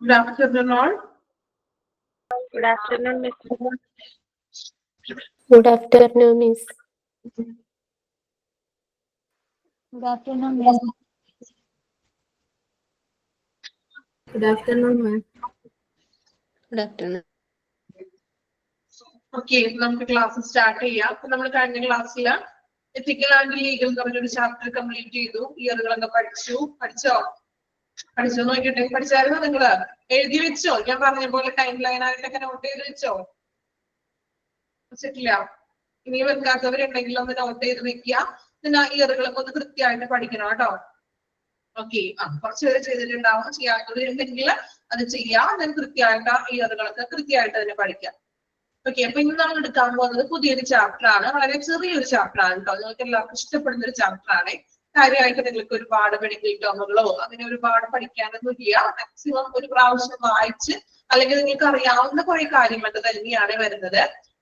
Good afternoon, all. Good afternoon, Miss. Good afternoon, Miss. Good afternoon, Miss. Good afternoon, ma'am. Good afternoon. Okay, നമുക്ക് class start ചെയ്യാം. അപ്പൊ നമ്മൾ കഴിഞ്ഞ ക്ലാസ്സിൽ ethical and legal എന്ന് പറഞ്ഞൊരു ചാപ്റ്റർ കംപ്ലീറ്റ് ചെയ്തു. ഇയറുകളൊക്കെ പഠിച്ചോ നോക്കിട്ടെ. പഠിച്ചായിരുന്നോ നിങ്ങള്? എഴുതി വെച്ചോ? ഞാൻ പറഞ്ഞ പോലെ ടൈം ലൈൻ ആയിട്ടൊക്കെ നോട്ട് ചെയ്ത് വെച്ചോ? വെച്ചിട്ടില്ല? ഇനി വെക്കാത്തവരുണ്ടെങ്കിൽ ഒന്ന് നോട്ട് ചെയ്ത് വെക്കുക. പിന്നെ ഇയറുകളൊക്കെ ഒന്ന് കൃത്യമായിട്ട് പഠിക്കണം കേട്ടോ. ഓക്കെ, കുറച്ച് പേര് ചെയ്തിട്ടുണ്ടാവും. ചെയ്യാത്തവരുണ്ടെങ്കിൽ അത് ചെയ്യാം. ഞാൻ കൃത്യമായിട്ട് ഇയറുകളൊക്കെ കൃത്യമായിട്ട് തന്നെ പഠിക്കാം. ഓക്കെ, അപ്പൊ ഇന്ന് നമ്മൾ എടുക്കാൻ പോകുന്നത് പുതിയൊരു ചാപ്റ്റർ ആണ്. വളരെ ചെറിയൊരു ചാപ്റ്റർ ആണ് കേട്ടോ. നിങ്ങൾക്ക് എല്ലാവർക്കും ഇഷ്ടപ്പെടുന്ന ഒരു ചാപ്റ്റർ ആണ്. കാര്യമായിട്ട് നിങ്ങൾക്ക് ഒരുപാട് മെഡിക്കൽ ടേമുകളോ അങ്ങനെ ഒരുപാട് പഠിക്കാനൊന്നും ഇല്ല. മാക്സിമം ഒരു പ്രാവശ്യം വായിച്ച് അല്ലെങ്കിൽ നിങ്ങൾക്ക് അറിയാവുന്ന കുറെ കാര്യങ്ങളൊക്കെ തന്നെയാണ് വരുന്നത്.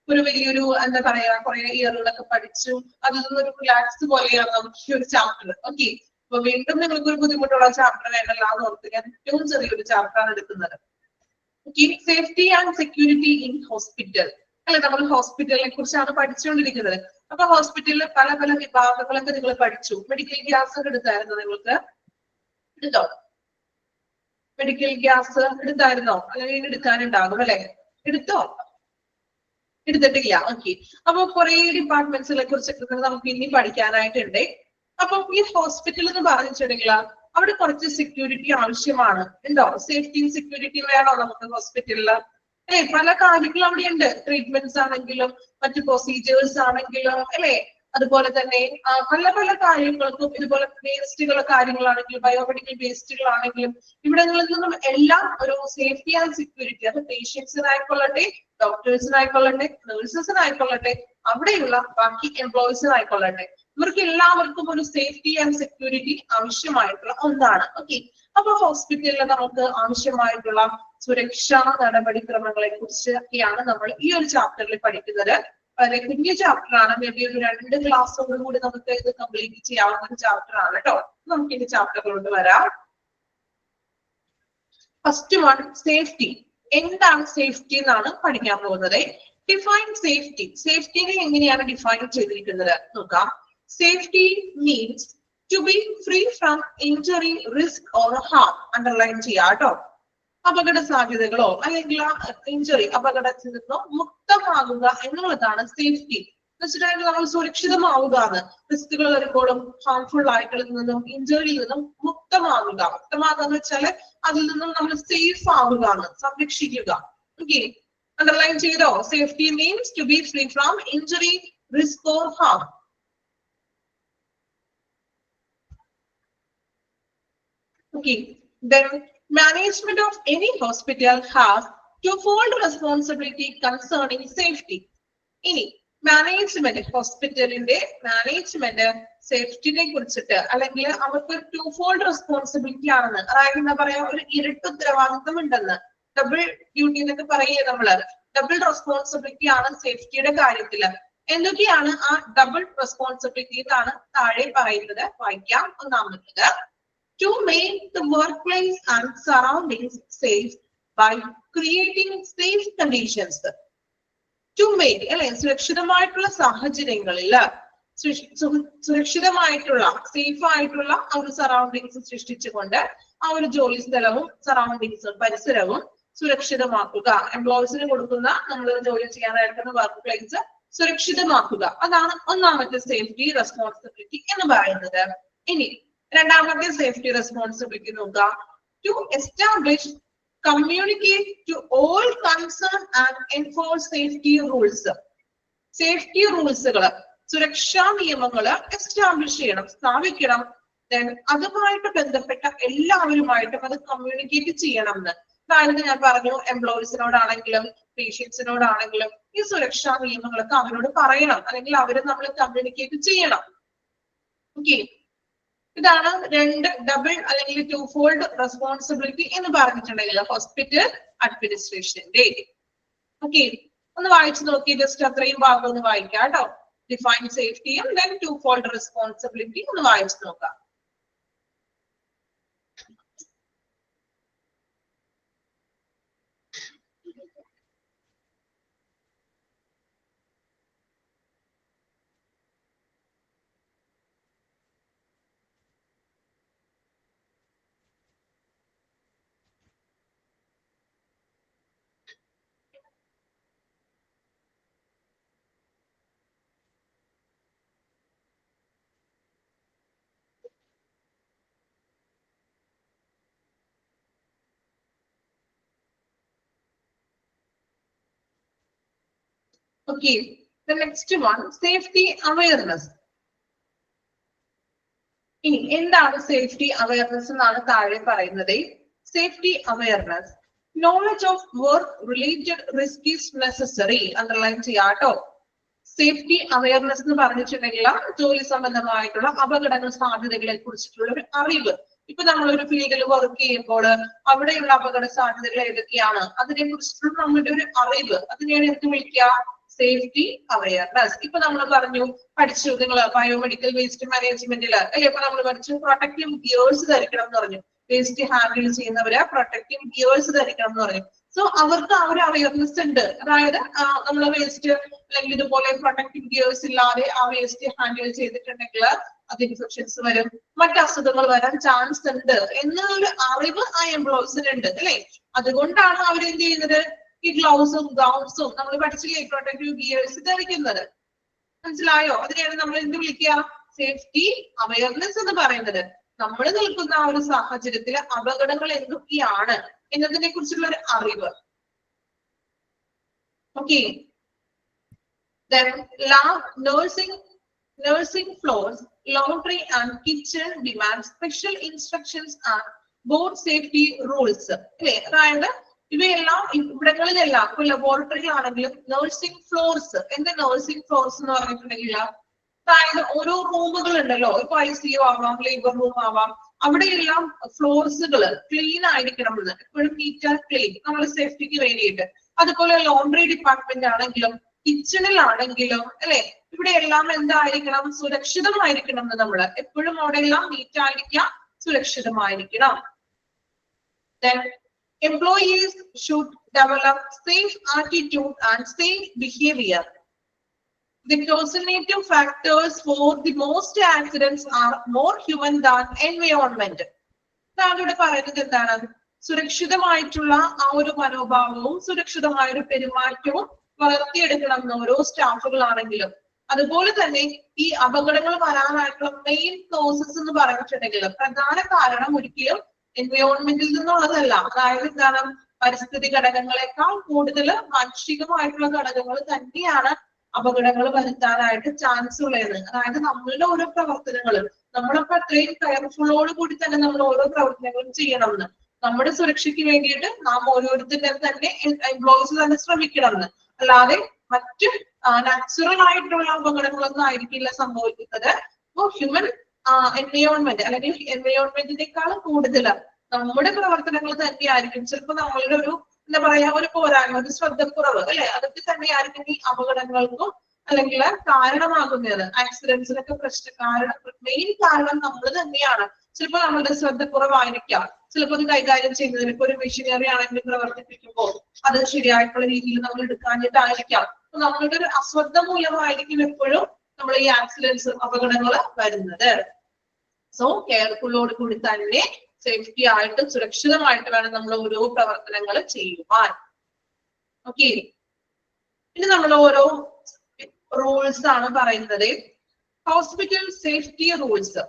ഒരു വലിയൊരു എന്താ പറയാ, കുറെ ഇയറുകളൊക്കെ പഠിച്ചു അതിൽ നിന്നൊരു റിലാക്സ് പോലെയാണ് നമുക്ക് ഈ ഒരു ചാപ്റ്റർ. ഓക്കെ, അപ്പൊ വീണ്ടും നിങ്ങൾക്ക് ഒരു ബുദ്ധിമുട്ടുള്ള ചാപ്റ്റർ വേണ്ടല്ലോ എന്ന് ഓർത്ത് ഞാൻ ഏറ്റവും ചെറിയൊരു ചാപ്റ്റർ ആണ് എടുക്കുന്നത്. Safety and security in hospital അല്ലെ, നമ്മൾ ഹോസ്പിറ്റലിനെ കുറിച്ചാണ് പഠിച്ചുകൊണ്ടിരിക്കുന്നത്. അപ്പൊ ഹോസ്പിറ്റലിൽ പല പല വിഭാഗങ്ങളൊക്കെ നിങ്ങൾ പഠിച്ചു. മെഡിക്കൽ ഗ്യാസ് ഒക്കെ എടുത്തായിരുന്നോ? നിങ്ങൾക്ക് എടുത്തോ? മെഡിക്കൽ ഗ്യാസ് എടുത്തായിരുന്നോ? അല്ലെങ്കിൽ എടുക്കാനുണ്ടാകും അല്ലെ? എടുത്തോ? എടുത്തിട്ടില്ല. ഓക്കെ, അപ്പൊ കുറെ ഡിപ്പാർട്ട്മെന്റ്സിനെ കുറിച്ചൊക്കെ നമുക്ക് ഇനി പഠിക്കാനായിട്ടുണ്ട്. അപ്പൊ ഈ ഹോസ്പിറ്റൽ എന്ന് പറഞ്ഞിട്ടുണ്ടെങ്കിൽ അവിടെ കുറച്ച് സെക്യൂരിറ്റി ആവശ്യമാണ്. ഉണ്ടോ? സേഫ്റ്റി സെക്യൂരിറ്റി വേണോ നമുക്ക് ഹോസ്പിറ്റലില്? പല കാര്യങ്ങളും അവിടെ ഉണ്ട്. ട്രീറ്റ്മെന്റ്സ് ആണെങ്കിലും മറ്റു പ്രൊസീജിയേഴ്സ് ആണെങ്കിലും അല്ലെ, അതുപോലെ തന്നെ പല പല കാര്യങ്ങൾക്കും ഇതുപോലെ വേസ്റ്റുകൾ കാര്യങ്ങളാണെങ്കിലും ബയോമെഡിക്കൽ വേസ്റ്റുകളാണെങ്കിലും ഇവിടങ്ങളിൽ നിന്നും എല്ലാം ഒരു സേഫ്റ്റി ആൻഡ് സെക്യൂരിറ്റി, അത് പേഷ്യൻസിനായിക്കൊള്ളട്ടെ, ഡോക്ടേഴ്സിനായിക്കൊള്ളട്ടെ, നഴ്സസിനായിക്കൊള്ളട്ടെ, അവിടെയുള്ള ബാക്കി എംപ്ലോയീസിനായിക്കൊള്ളട്ടെ, ഇവർക്ക് എല്ലാവർക്കും ഒരു സേഫ്റ്റി ആൻഡ് സെക്യൂരിറ്റി ആവശ്യമായിട്ടുള്ള ഒന്നാണ്. ഓക്കെ, അപ്പൊ ഹോസ്പിറ്റലിൽ നമുക്ക് ആവശ്യമായിട്ടുള്ള സുരക്ഷാ നടപടിക്രമങ്ങളെ കുറിച്ചൊക്കെയാണ് നമ്മൾ ഈ ഒരു ചാപ്റ്ററിൽ പഠിക്കുന്നത്. വളരെ കുഞ്ഞു ചാപ്റ്റർ ആണ്. മേ ബി ഒരു 2 ക്ലാസ്സോട് കൂടി നമുക്ക് ഇത് കംപ്ലീറ്റ് ചെയ്യാവുന്ന ഒരു ചാപ്റ്റർ ആണ് കേട്ടോ. നമുക്ക് ഇനി ചാപ്റ്ററിലോട്ട് വരാം. First one, safety. എന്താണ് സേഫ്റ്റി എന്നാണ് പഠിക്കാൻ പോകുന്നത്. Define safety. സേഫ്റ്റിനെ എങ്ങനെയാണ് ഡിഫൈൻ ചെയ്തിരിക്കുന്നത് നോക്കാം. Safety means to be free from injury, risk or harm. Underline ചെയ്യാം കേട്ടോ. അപകട സാധ്യതകളോ അല്ലെങ്കിൽ ഇഞ്ചറി, അപകടത്തിൽ നിന്നോ മുക്തമാകുക എന്നുള്ളതാണ് സേഫ്റ്റി. വെച്ചിട്ടുണ്ടെങ്കിൽ നമ്മൾ സുരക്ഷിതമാവുക എന്ന്. റിസ്കുകൾ വരുമ്പോഴും ഹാംഫുൾ ആയിട്ടുള്ള നിന്നും ഇഞ്ചറിയിൽ നിന്നും മുക്തമാകുക. മുക്തമാകുക എന്ന് വെച്ചാല് അതിൽ നിന്നും നമ്മൾ സേഫ് ആവുക എന്ന്, സംരക്ഷിക്കുക. ഓക്കെ, അണ്ടർലൈൻ ചെയ്തോ? Safety means to be free from injury, risk or harm. Okay, then management of any hospital has twofold responsibility concerning safety. ഇനി മാനേജ്മെന്റ്, ഹോസ്പിറ്റലിന്റെ മാനേജ്മെന്റ് സേഫ്റ്റിനെ കുറിച്ചിട്ട് അല്ലെങ്കിൽ അവർക്ക് ടു ഫോൾഡ് റെസ്പോൺസിബിലിറ്റി ആണെന്ന്, അതായത് എന്താ പറയാ, ഒരു ഇരട്ട ഉത്തരവാദിത്വം ഉണ്ടെന്ന്, ഡബിൾ ഡ്യൂട്ടി എന്നൊക്കെ പറയുക നമ്മള്. ഡബിൾ റെസ്പോൺസിബിലിറ്റി ആണ് സേഫ്റ്റിയുടെ കാര്യത്തില്. എന്തൊക്കെയാണ് ആ ഡബിൾ റെസ്പോൺസിബിലിറ്റി എന്നാണ് താഴെ പറയുന്നത്. വായിക്കാം. ഒന്നാമത്തേത്, to make the workplace and surroundings safe by creating safe conditions. To make അല്ലെ, സുരക്ഷിതമായിട്ടുള്ള സാഹചര്യങ്ങളിൽ സുരക്ഷിതമായിട്ടുള്ള സേഫ് ആയിട്ടുള്ള ഒരു സറൗണ്ടിങ്സ് സൃഷ്ടിച്ചുകൊണ്ട് ആ ഒരു ജോലി സ്ഥലവും സറൗണ്ടിങ്സും പരിസരവും സുരക്ഷിതമാക്കുക. എംപ്ലോയീസിന് കൊടുക്കുന്ന നമ്മൾ ജോലി ചെയ്യാനായിരിക്കുന്ന വർക്ക് പ്ലേസ് സുരക്ഷിതമാക്കുക. അതാണ് ഒന്നാമത്തെ സേഫ്റ്റി റെസ്പോൺസിബിലിറ്റി എന്ന് പറയുന്നത്. ഇനി രണ്ടാമത്തെ സേഫ്റ്റി റെസ്പോൺസിബിലിറ്റി നോക്കുക. To establish, communicate to all concern and enforce safety rules. Safety റൂൾസുകൾ, സുരക്ഷാ നിയമങ്ങള് എസ്റ്റാബ്ലിഷ് ചെയ്യണം, സ്ഥാപിക്കണം. അതുമായിട്ട് ബന്ധപ്പെട്ട എല്ലാവരുമായിട്ടും അത് കമ്മ്യൂണിക്കേറ്റ് ചെയ്യണം എന്ന്. അതായത് ഞാൻ പറഞ്ഞു, എംപ്ലോയീസിനോടാണെങ്കിലും പേഷ്യൻസിനോടാണെങ്കിലും ഈ സുരക്ഷാ നിയമങ്ങളൊക്കെ അവരോട് പറയണം, അല്ലെങ്കിൽ അവരെ നമ്മൾ കമ്മ്യൂണിക്കേറ്റ് ചെയ്യണം. ഓക്കെ, ഇതാണ് രണ്ട് ഡബിൾ അല്ലെങ്കിൽ ടു ഫോൾഡ് റെസ്പോൺസിബിലിറ്റി എന്ന് പറഞ്ഞിട്ടുണ്ടെങ്കിൽ ഹോസ്പിറ്റൽ അഡ്മിനിസ്ട്രേഷന്റെ. ഓക്കെ, ഒന്ന് വായിച്ചു നോക്കി, ജസ്റ്റ് അത്രയും ഭാഗം ഒന്ന് വായിക്കാം കേട്ടോ. ഡിഫൈൻ സേഫ്റ്റിയും ദെൻ ടു ഫോൾഡ് റെസ്പോൺസിബിലിറ്റി ഒന്ന് വായിച്ചു നോക്കാം. Okay, the next one, safety awareness. ഇനി എന്താണ് സേഫ്റ്റി അവയർനെസ് എന്നാണ് താഴെ പറയുന്നത്. Safety awareness, knowledge of work related risk is necessary. Underline ചെയ്യാട്ടോ. സേഫ്റ്റി അവയർനെസ് എന്ന് പറഞ്ഞിട്ടുണ്ടെങ്കിൽ ജോലി സംബന്ധമായിട്ടുള്ള അപകടങ്ങൾ സാധ്യതകളെ കുറിച്ചിട്ടുള്ള ഒരു അറിവ്. ഇപ്പൊ നമ്മളൊരു ഫീൽഡിൽ വർക്ക് ചെയ്യുമ്പോൾ അവിടെയുള്ള അപകട സാധ്യതകൾ ഏതൊക്കെയാണ് അതിനെ കുറിച്ചിട്ടുള്ള നമ്മുടെ ഒരു അറിവ്, അതിനെയാണ് എന്ത് വിളിക്കുക? Safety awareness. ഇപ്പൊ നമ്മൾ പറഞ്ഞു, പഠിച്ചു നിങ്ങൾ ബയോമെഡിക്കൽ വേസ്റ്റ് മാനേജ്മെന്റിൽ അല്ലെ, ഇപ്പൊ നമ്മൾ പഠിച്ചു പ്രൊട്ടക്റ്റീവ് ഗിയേഴ്സ് ധരിക്കണം എന്ന് പറഞ്ഞു. വേസ്റ്റ് ഹാൻഡിൽ ചെയ്യുന്നവര് പ്രൊട്ടക്റ്റീവ് ഗിയേഴ്സ് ധരിക്കണം എന്ന് പറഞ്ഞു. സോ അവർക്ക് ആ ഒരു അവയർനെസ് ഉണ്ട്. അതായത് നമ്മൾ വേസ്റ്റ് അല്ലെങ്കിൽ ഇതുപോലെ പ്രൊട്ടക്റ്റീവ് ഗിയേഴ്സ് ഇല്ലാതെ ആ വേസ്റ്റ് ഹാൻഡിൽ ചെയ്തിട്ടുണ്ടെങ്കിൽ അത് ഇൻഫെക്ഷൻസ് വരും, മറ്റ് അസുഖങ്ങൾ വരാൻ ചാൻസ് ഉണ്ട് എന്നൊരു അറിവ് ആ എംപ്ലോയീസിന് ഉണ്ട് അല്ലെ. അതുകൊണ്ടാണ് അവരെന്ത് ചെയ്യുന്നത്? ഈ ഗ്ലൗസും ഗൗൺസും നമ്മൾ പഠിച്ചില്ലേ പ്രൊട്ടക്റ്റീവ് ഗിയേഴ്സ് ധരിക്കുന്നത്. മനസ്സിലായോ? അതിനെയാണ് നമ്മൾ എന്ത് വിളിക്കുക? സേഫ്റ്റി അവയർനെസ് എന്ന് പറയുന്നത്. നമ്മൾ നിൽക്കുന്ന ആ ഒരു സാഹചര്യത്തിൽ അപകടങ്ങൾ എന്തൊക്കെയാണ് എന്നതിനെ കുറിച്ചുള്ള ഒരു അറിവ്. Okay, nursing floors, laundry and kitchen demand special instructions and board safety rules. അല്ലേ? അതായത് ഇവയെല്ലാം ഇവിടങ്ങളിലെല്ലാം ഇപ്പൊ ലബോറട്ടറിയിലാണെങ്കിലും നഴ്സിംഗ് ഫ്ലോർസ്, എന്താ നഴ്സിംഗ് ഫ്ലോർസ് എന്ന് പറഞ്ഞിട്ടുണ്ടെങ്കിൽ അതായത് ഓരോ റൂമുകൾ ഉണ്ടല്ലോ, ഇപ്പൊ ICU ആവാം, ലേബർ റൂം ആവാം, അവിടെയെല്ലാം ഫ്ലോർസുകൾ ക്ലീൻ ആയിരിക്കണം എന്ന്, എപ്പോഴും നീറ്റ് ആൻഡ് ക്ലീൻ നമ്മുടെ സേഫ്റ്റിക്ക് വേണ്ടിയിട്ട്. അതുപോലെ ലോണ്ടറി ഡിപ്പാർട്ട്മെന്റ് ആണെങ്കിലും കിച്ചണിലാണെങ്കിലും അല്ലെ, ഇവിടെ എല്ലാം എന്തായിരിക്കണം? സുരക്ഷിതമായിരിക്കണം എന്ന് നമ്മൾ എപ്പോഴും അവിടെ എല്ലാം നീറ്റ് ആയിരിക്കാം, സുരക്ഷിതമായിരിക്കണം. Employees should develop safe attitude and safe behavior. The causative factors for the most accidents are more human than environment. താങ്കളുടെ പറയുന്നത് എന്താണ്? സുരക്ഷിതമായിട്ടുള്ള ആ ഒരു മനോഭാവവും സുരക്ഷിതമായ ഒരു പെരുമാറ്റവും വളർത്തിയെടുക്കണം എന്ന് ഓരോ സ്റ്റാഫുകളാണെങ്കിലും. അതുപോലെ തന്നെ ഈ അപകടങ്ങൾ വരാനായിട്ടുള്ള മെയിൻ കോസസ് എന്ന് പറഞ്ഞിട്ടുണ്ടെങ്കിൽ പ്രധാന കാരണം ഒരിക്കലും എൻവയോൺമെന്റിൽ നിന്നുള്ളതല്ല. അതായത് എന്താണ്? പരിസ്ഥിതി ഘടകങ്ങളെക്കാൾ കൂടുതൽ മാനുഷികമായിട്ടുള്ള ഘടകങ്ങൾ തന്നെയാണ് അപകടങ്ങൾ വരുത്താനായിട്ട് ചാൻസ് ഉള്ളത്. അതായത് നമ്മളുടെ ഓരോ പ്രവർത്തനങ്ങളും നമ്മളൊക്കെ അത്രയും കെയർഫുള്ളോട് കൂടി തന്നെ നമ്മൾ ഓരോ പ്രവർത്തനങ്ങളും ചെയ്യണമെന്ന്, നമ്മുടെ സുരക്ഷയ്ക്ക് വേണ്ടിയിട്ട് നാം ഓരോരുത്തരും തന്നെ എംപ്ലോയീസ് തന്നെ ശ്രമിക്കണം എന്ന്. അല്ലാതെ മറ്റ് നാച്ചുറൽ ആയിട്ടുള്ള അപകടങ്ങളൊന്നും ആയിരിക്കില്ല സംഭവിക്കുന്നത്. അപ്പോ ഹ്യൂമൻ എൻവയോൺമെന്റ് അല്ലെങ്കിൽ എൻവയോൺമെന്റിനേക്കാൾ കൂടുതൽ നമ്മുടെ പ്രവർത്തനങ്ങൾ തന്നെയായിരിക്കും ചിലപ്പോൾ നമ്മളുടെ ഒരു എന്താ പറയാ ഒരു പോരായ്മ, ഒരു ശ്രദ്ധക്കുറവ് അല്ലെ, അതൊക്കെ തന്നെയായിരിക്കും ഈ അപകടങ്ങൾക്കും അല്ലെങ്കിൽ കാരണമാകുന്നത്. ആക്സിഡൻസിനൊക്കെ മെയിൻ കാരണം നമ്മൾ തന്നെയാണ്. ചിലപ്പോൾ നമ്മളുടെ ശ്രദ്ധക്കുറവായിരിക്കാം, ചിലപ്പോൾ അത് കൈകാര്യം ചെയ്യുന്നതിന് ഇപ്പൊ ഒരു മെഷീനറി ആണെങ്കിൽ പ്രവർത്തിപ്പിക്കുമ്പോൾ അത് ശരിയായിട്ടുള്ള രീതിയിൽ നമ്മൾ എടുക്കാഞ്ഞിട്ടായിരിക്കാം. അപ്പൊ നമ്മളുടെ ഒരു അശ്രദ്ധ മൂലമായിരിക്കും എപ്പോഴും നമ്മൾ ഈ ആക്സിഡൻസ് അപകടങ്ങൾ വരുന്നത്. സോ കെയർഫുള്ളോട് കൂടി തന്നെ സേഫ്റ്റി ആയിട്ട് സുരക്ഷിതമായിട്ട് വേണം നമ്മൾ ഓരോ പ്രവർത്തനങ്ങൾ ചെയ്യുവാൻ. ഓക്കെ, ഇനി നമ്മൾ ഓരോ റൂൾസ് ആണ് പറയുന്നത്. Hospital safety rules.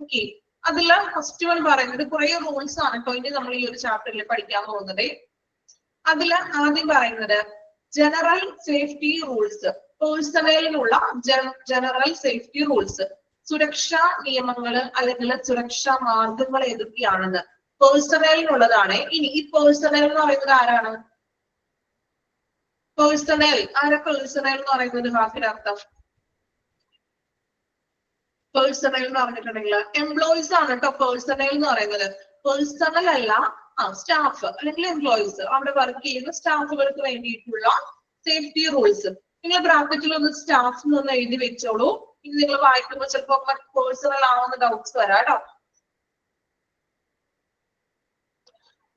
ഓക്കെ, അതില് ഫസ്റ്റ് വൺ പറയുന്നത് കുറെ റൂൾസ് ആണ് കേട്ടോ ഇനി നമ്മൾ ഈ ഒരു ചാപ്റ്ററിൽ പഠിക്കാൻ പോകുന്നത്. അതില് ആദ്യം പറയുന്നത് ജനറൽ സേഫ്റ്റി റൂൾസ്, പേഴ്സണലിനുള്ള ജനറൽ സേഫ്റ്റി റൂൾസ്, സുരക്ഷാ നിയമങ്ങൾ അല്ലെങ്കിൽ സുരക്ഷാ മാർഗങ്ങൾ ഏതൊക്കെയാണെന്ന് പേഴ്സണലിനുള്ളതാണ്. ഇനി ഈ പേഴ്സണൽ എന്ന് പറയുന്നത് ആരാണ്? പേഴ്സണൽ പേഴ്സണൽ എന്ന് പറയുന്നത് വാക്കിന്റെ അർത്ഥം പേഴ്സണൽ എന്ന് പറഞ്ഞിട്ടുണ്ടെങ്കിൽ എംപ്ലോയീസ് ആണ് കേട്ടോ പേഴ്സണൽ എന്ന് പറയുന്നത്. പേഴ്സണൽ അല്ല സ്റ്റാഫ് അല്ലെങ്കിൽ എംപ്ലോയീസ്, അവിടെ വർക്ക് ചെയ്യുന്ന സ്റ്റാഫുകൾക്ക് വേണ്ടിയിട്ടുള്ള സേഫ്റ്റി റൂൾസ്. നിങ്ങൾ ബ്രാക്കറ്റിൽ ഒന്ന് സ്റ്റാഫ് എന്ന് എഴുതി വെച്ചോളൂ. ഇനി നിങ്ങൾ വായിക്കുമ്പോൾ ചിലപ്പോൾ പേഴ്സണൽ ആണെന്ന് ഡൗട്ട്സ് വരാം കേട്ടോ.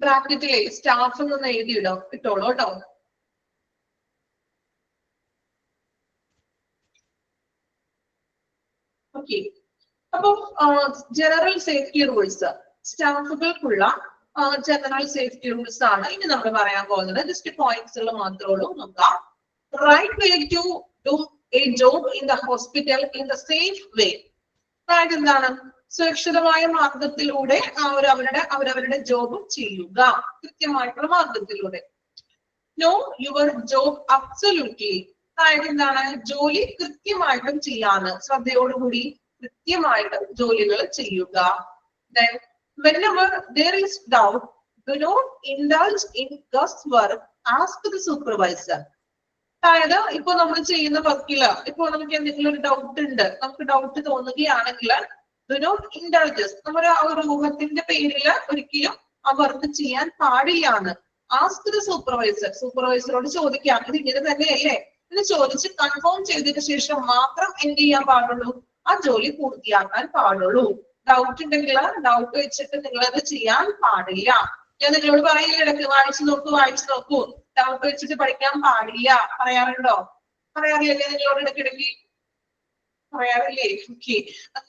ബ്രാക്കറ്റിലെ സ്റ്റാഫ് എന്ന് എഴുതി ഇട്ടോളൂ കേട്ടോ. ഓക്കെ, അപ്പൊ ജനറൽ സേഫ്റ്റി റൂൾസ്, സ്റ്റാഫുകൾക്കുള്ള ജനറൽ സേഫ്റ്റി റൂൾസ് ആണ് ഇനി നമ്മൾ പറയാൻ പോകുന്നത്. ജസ്റ്റ് പോയിന്റ്സ് മാത്രമേ ഉള്ളൂ. നോക്കാം. Right way to do a job in the hospital in the safe way. അതായത് എന്താണ്? സുരക്ഷിതമായ മാർഗത്തിലൂടെ അവരവരുടെ ജോബ് ചെയ്യുക, കൃത്യമായിട്ടുള്ള മാർഗത്തിലൂടെ. Know your job absolutely. അതായത് എന്താണ്, ജോലി കൃത്യമായിട്ടും ചെയ്യാന്ന്, ശ്രദ്ധയോടുകൂടി കൃത്യമായിട്ടും ജോലികൾ ചെയ്യുക. Then whenever there is doubt, do not indulge in guesswork. Ask the supervisor. അതായത് ഇപ്പൊ നമ്മൾ ചെയ്യുന്ന വർക്കില് ഇപ്പൊ നമുക്ക് എന്തെങ്കിലും ഒരു ഡൗട്ട് ഉണ്ട്, നമുക്ക് ഡൗട്ട് തോന്നുകയാണെങ്കിൽ do not indulge. നമ്മുടെ ആ ഒരു ഊഹത്തിന്റെ പേരില് ഒരിക്കലും ആ വർക്ക് ചെയ്യാൻ പാടില്ലാന്ന്. ആസ്ക് ദ സൂപ്പർവൈസർ, സൂപ്പർവൈസറോട് ചോദിക്കാം ഇത് ഇങ്ങനെ തന്നെയല്ലേ എന്ന് ചോദിച്ച് കൺഫേം ചെയ്തതിനു ശേഷം മാത്രം എന്ത് ചെയ്യാൻ പാടുള്ളൂ, ആ ജോലി പൂർത്തിയാക്കാൻ പാടുള്ളൂ. ഡൗട്ട് ഉണ്ടെങ്കിൽ ഡൗട്ട് വെച്ചിട്ട് നിങ്ങൾ അത് ചെയ്യാൻ പാടില്ല. ഞാൻ നിങ്ങളോട് പറയില്ല ഇടയ്ക്ക് വായിച്ചു നോക്കൂ, ഡൗട്ട് വെച്ചിട്ട് പഠിക്കാൻ പാടില്ല, പറയാറുണ്ടോ? പറയാറില്ലല്ലേ നിങ്ങളോട് ഇടയ്ക്കിടയ്ക്ക് പറയാറില്ലേ? ഓക്കെ,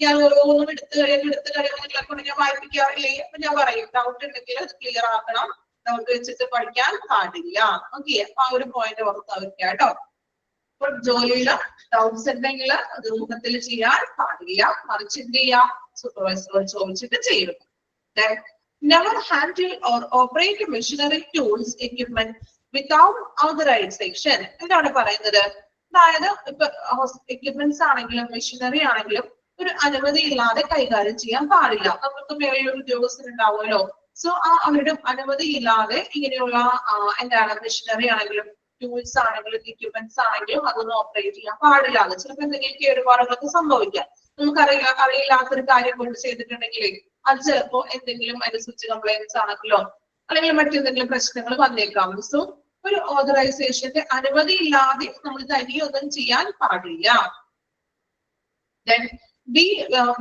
ഞാൻ ഓരോന്നും എടുത്തു കഴിയുമ്പോൾ നിങ്ങളെ കൊണ്ട് ഞാൻ വായിപ്പിക്കാറില്ലേ? അപ്പൊ ഞാൻ പറയും ഡൗട്ട് ഉണ്ടെങ്കിൽ അത് ക്ലിയർ ആക്കണം, ഡൗട്ട് വെച്ചിട്ട് പഠിക്കാൻ പാടില്ല. ഓക്കെ, അപ്പൊ ആ ഒരു പോയിന്റ് ഓർത്താ വെക്കുക കേട്ടോ. അപ്പോൾ ജോലിയില് ഡൗട്ട്സ് ഉണ്ടെങ്കിൽ അത് ഊഹത്തിൽ ചെയ്യാൻ പാടില്ല, മറിച്ച് എന്ത് ചെയ്യാം, സൂപ്പർവൈസറോട് ചോദിച്ചിട്ട് ചെയ്യുക. Never handle or operate machinery, tools, equipment without authorization. എന്താണ് പറയുന്നത്? അതായത് ഇപ്പൊ എക്യുപ്മെന്റ്സ് ആണെങ്കിലും മെഷീനറി ആണെങ്കിലും ഒരു അനുമതി ഇല്ലാതെ കൈകാര്യം ചെയ്യാൻ പാടില്ല. നമുക്ക് മേലൊരു ഉദ്യോഗസ്ഥരുണ്ടാവുമല്ലോ, സോ ആ അവരുടെ അനുമതി ഇല്ലാതെ ഇങ്ങനെയുള്ള എന്താണ് മെഷീനറി ആണെങ്കിലും ടൂൾസ് ആണെങ്കിലും എക്യുപ്മെന്റ്സ് ആണെങ്കിലും അതൊന്നും ഓപ്പറേറ്റ് ചെയ്യാൻ പാടില്ല. ചിലപ്പോൾ എന്തെങ്കിലും കേടുപാടുകളൊക്കെ സംഭവിക്കാം. അറിയില്ലാത്തൊരു കാര്യം കൊണ്ട് ചെയ്തിട്ടുണ്ടെങ്കിൽ അത് ചിലപ്പോ എന്തെങ്കിലും അതിന്റെ സ്വിച്ച് കംപ്ലൈൻസ് ആണെങ്കിലോ അല്ലെങ്കിൽ മറ്റെന്തെങ്കിലും പ്രശ്നങ്ങൾ വന്നേക്കാം. സോ ഒരു ഓതറൈസേഷന്റെ അനുമതി ഇല്ലാതെ നമ്മൾ തനിയൊന്നും ചെയ്യാൻ പാടില്ല. Then be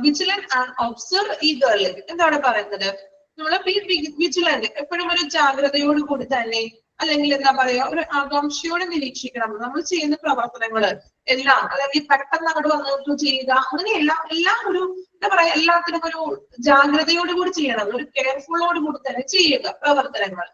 vigilant and observe eagerly. എന്താണ് പറയുന്നത്? നമ്മൾ be vigilant, എപ്പോഴും ഒരു ജാഗ്രതയോട് കൂടി തന്നെ, അല്ലെങ്കിൽ എന്താ പറയാ, ഒരു ആകാംക്ഷയോടെ നിരീക്ഷിക്കണം നമ്മൾ ചെയ്യുന്ന പ്രവർത്തനങ്ങള് എല്ലാം. അല്ലെങ്കിൽ പെട്ടെന്ന് അങ്ങോട്ട് വന്നിട്ട് ചെയ്യുക, അങ്ങനെയല്ല, എല്ലാം ഒരു എന്താ പറയാ, എല്ലാത്തിനും ഒരു ജാഗ്രതയോട് കൂടി ചെയ്യണം, ഒരു കെയർഫുള്ളോട് കൂടി തന്നെ ചെയ്യുക പ്രവർത്തനങ്ങൾ.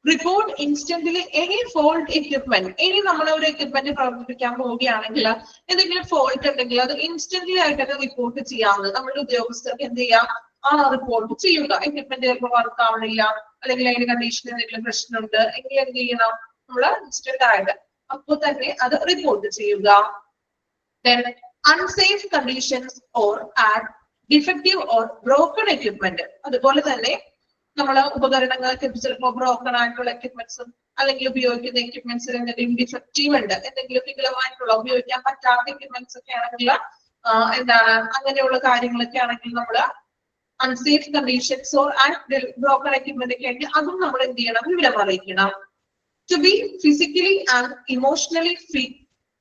Report instantly any fault equipment. ഇനി നമ്മൾ ഒരു എക്യുപ്മെന്റ് പ്രവർത്തിപ്പിക്കാൻ പോവുകയാണെങ്കിൽ എന്തെങ്കിലും ഫോൾട്ട് ഉണ്ടെങ്കിൽ അത് ഇൻസ്റ്റന്റ്ലി ആയിട്ടൊക്കെ റിപ്പോർട്ട് ചെയ്യാവുന്നത്. നമ്മുടെ ഉദ്യോഗസ്ഥർക്ക് എന്ത് ചെയ്യാം, ആ റിപ്പോർട്ട് ചെയ്യുക. എക്യുപ്മെന്റ് ചിലപ്പോൾ വർക്ക് ആവണില്ല, അല്ലെങ്കിൽ അതിന്റെ കണ്ടീഷൻ എന്തെങ്കിലും പ്രശ്നമുണ്ട് എങ്കിൽ എന്ത് ചെയ്യണം, നമ്മള് ഇൻസ്റ്റന്റ് ആയിട്ട് അപ്പോൾ തന്നെ അത് റിപ്പോർട്ട് ചെയ്യുക. Then unsafe conditions or add defective or broken equipment. അതുപോലെ തന്നെ നമ്മള് ഉപകരണങ്ങൾക്ക് ചിലപ്പോൾ ബ്രോക്കൺ ആയിട്ടുള്ള എക്യുപ്മെന്റ്സും അല്ലെങ്കിൽ ഉപയോഗിക്കുന്ന എക്യുപ്മെന്റ്സിൽ എന്തെങ്കിലും ഡിഫക്റ്റീവ് ഉണ്ട്, എന്തെങ്കിലും വികലമായിട്ടുള്ള ഉപയോഗിക്കാൻ പറ്റാത്ത എക്യുപ്മെന്റ്സ് ഒക്കെ ആണെങ്കിൽ എന്താണ് അങ്ങനെയുള്ള കാര്യങ്ങളൊക്കെ ആണെങ്കിൽ നമ്മള് unsafe conditions or broken equipment ഒക്കെ ആണെങ്കിൽ അതും നമ്മൾ എന്ത് ചെയ്യണം, വിവരം അറിയിക്കണം. To be physically and emotionally fit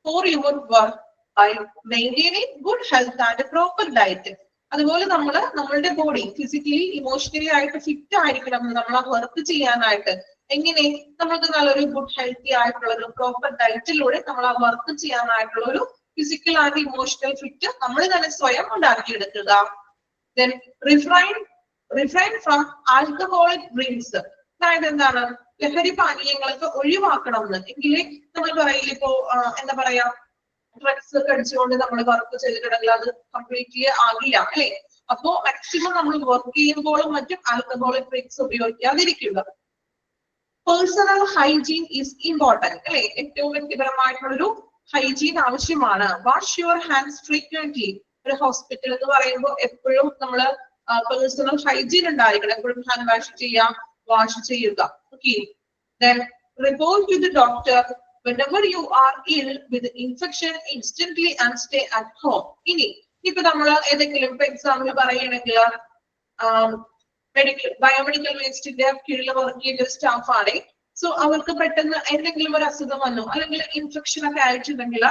for your work by maintaining good health and proper diet. അതുപോലെ നമ്മള് നമ്മളുടെ ബോഡി ഫിസിക്കലി ഇമോഷണലി ആയിട്ട് ഫിറ്റ് ആയിരിക്കണം നമ്മൾ ആ വർക്ക് ചെയ്യാനായിട്ട്. എങ്ങനെ? നമ്മൾക്ക് നല്ലൊരു ഗുഡ് ഹെൽത്തി ആയിട്ടുള്ള ഒരു പ്രോപ്പർ ഡയറ്റിലൂടെ നമ്മൾ ആ വർക്ക് ചെയ്യാനായിട്ടുള്ള ഒരു ഫിസിക്കൽ ആൻഡ് ഇമോഷണൽ ഫിറ്റ് നമ്മൾ തന്നെ സ്വയം ഉണ്ടാക്കിയെടുക്കുക. Then refrain from alcoholic drinks. അതായത് എന്താണ്, ലഹരി പാനീയങ്ങളൊക്കെ ഒഴിവാക്കണം എന്ന്. എങ്കിലേ നമ്മൾ പറയില്ല, ഇപ്പോ എന്താ പറയാ, ഡ്രഗ്സ് ഒക്കെ അടിച്ചുകൊണ്ട് നമ്മൾ വർക്ക് ചെയ്തിട്ടുണ്ടെങ്കിൽ അത് കംപ്ലീറ്റ്ലി ആകില്ല അല്ലെ. അപ്പോ മാക്സിമം നമ്മൾ വർക്ക് ചെയ്യുമ്പോഴും മറ്റും ആൽക്കഹോളിക് ഡ്രിങ്ക്സ് ഉപയോഗിക്കാതിരിക്കുക. പേഴ്സണൽ ഹൈജീൻ ഈസ് ഇമ്പോർട്ടന്റ് അല്ലെ. ഏറ്റവും വ്യക്തിപരമായിട്ടുള്ളൊരു ഹൈജീൻ ആവശ്യമാണ്. Wash your hands frequently. ഒരു ഹോസ്പിറ്റൽ എന്ന് പറയുമ്പോൾ എപ്പോഴും നമ്മള് പേഴ്സണൽ ഹൈജീൻ ഉണ്ടായിരിക്കണം, എപ്പോഴും ഹാൻഡ് വാഷ് ചെയ്യുക. Okay. Then report to the doctor whenever you are ill with infection instantly and stay at home. ഇനി ഇപ്പൊ നമ്മൾ ഏതെങ്കിലും ഇപ്പൊ എക്സാമ്പിൾ പറയുകയാണെങ്കിൽ ബയോമെഡിക്കൽ വേസ്റ്റിന്റെ കീഴിൽ വർക്ക് ചെയ്യുന്ന സ്റ്റാഫ് ആണ്. സോ അവർക്ക് പെട്ടെന്ന് എന്തെങ്കിലും ഒരു അസുഖം വന്നു അല്ലെങ്കിൽ ഇൻഫെക്ഷൻ ഒക്കെ ആയിട്ടുണ്ടെങ്കിൽ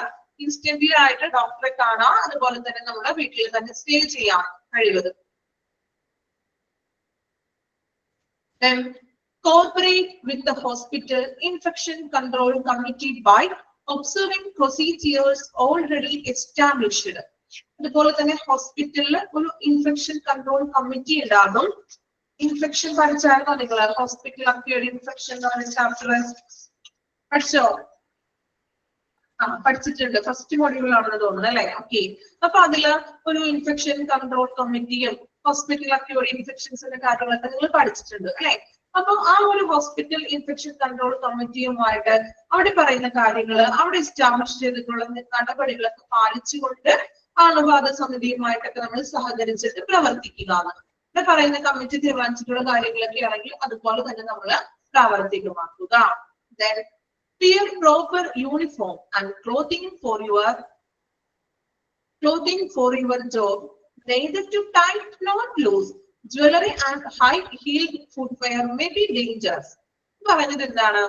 ഇൻസ്റ്റന്റ്ലി ആയിട്ട് ഡോക്ടറെ കാണാം. അതുപോലെ തന്നെ നമ്മുടെ വീട്ടിൽ തന്നെ സ്റ്റേ ചെയ്യാൻ കഴിയുന്നത്. Then cooperate with the hospital infection control committee by observing procedures already established. അതുപോലെ തന്നെ ഹോസ്പിറ്റലിൽ ഒരു ഇൻഫെക്ഷൻ കൺട്രോൾ കമ്മിറ്റി ഉണ്ടാകും. ഇൻഫെക്ഷൻ പഠിച്ചായിരുന്നോ നിങ്ങൾ? ഹോസ്പിറ്റൽ അക്യൂർഡ് ഇൻഫെക്ഷൻ എന്ന് പറഞ്ഞ ചാപ്റ്റർ പഠിച്ചോ? പഠിച്ചിട്ടുണ്ട്, ഫസ്റ്റ് മോഡ്യൂളാണെന്ന് തോന്നുന്നു അല്ലെ. ഓക്കെ. അപ്പൊ അതില് ഒരു ഇൻഫെക്ഷൻ കൺട്രോൾ കമ്മിറ്റിയും ഹോസ്പിറ്റൽ അക്യൂർഡ് ഇൻഫെക്ഷൻസിന്റെ കാര്യങ്ങളൊക്കെ നിങ്ങൾ പഠിച്ചിട്ടുണ്ട് അല്ലെ. അപ്പൊ ആ ഒരു ഹോസ്പിറ്റൽ ഇൻഫെക്ഷൻ കൺട്രോൾ കമ്മിറ്റിയുമായിട്ട് അവിടെ പറയുന്ന കാര്യങ്ങൾ, അവിടെ എസ്റ്റാബ്ലിഷ് ചെയ്തിട്ടുള്ള നടപടികളൊക്കെ പാലിച്ചുകൊണ്ട് അണുബാധ സമിതിയുമായിട്ടൊക്കെ നമ്മൾ സഹകരിച്ചിട്ട് പ്രവർത്തിക്കുക. ഇവിടെ പറയുന്ന കമ്മിറ്റി തീരുമാനിച്ചിട്ടുള്ള കാര്യങ്ങളൊക്കെ ആണെങ്കിൽ അതുപോലെ തന്നെ നമ്മൾ പ്രാവർത്തികമാക്കുക. Then wear proper uniform and clothing for your job, neither too tight nor loose. Jewelry and high-heeled footwear may be dangerous. പറഞ്ഞത് എന്താണ്?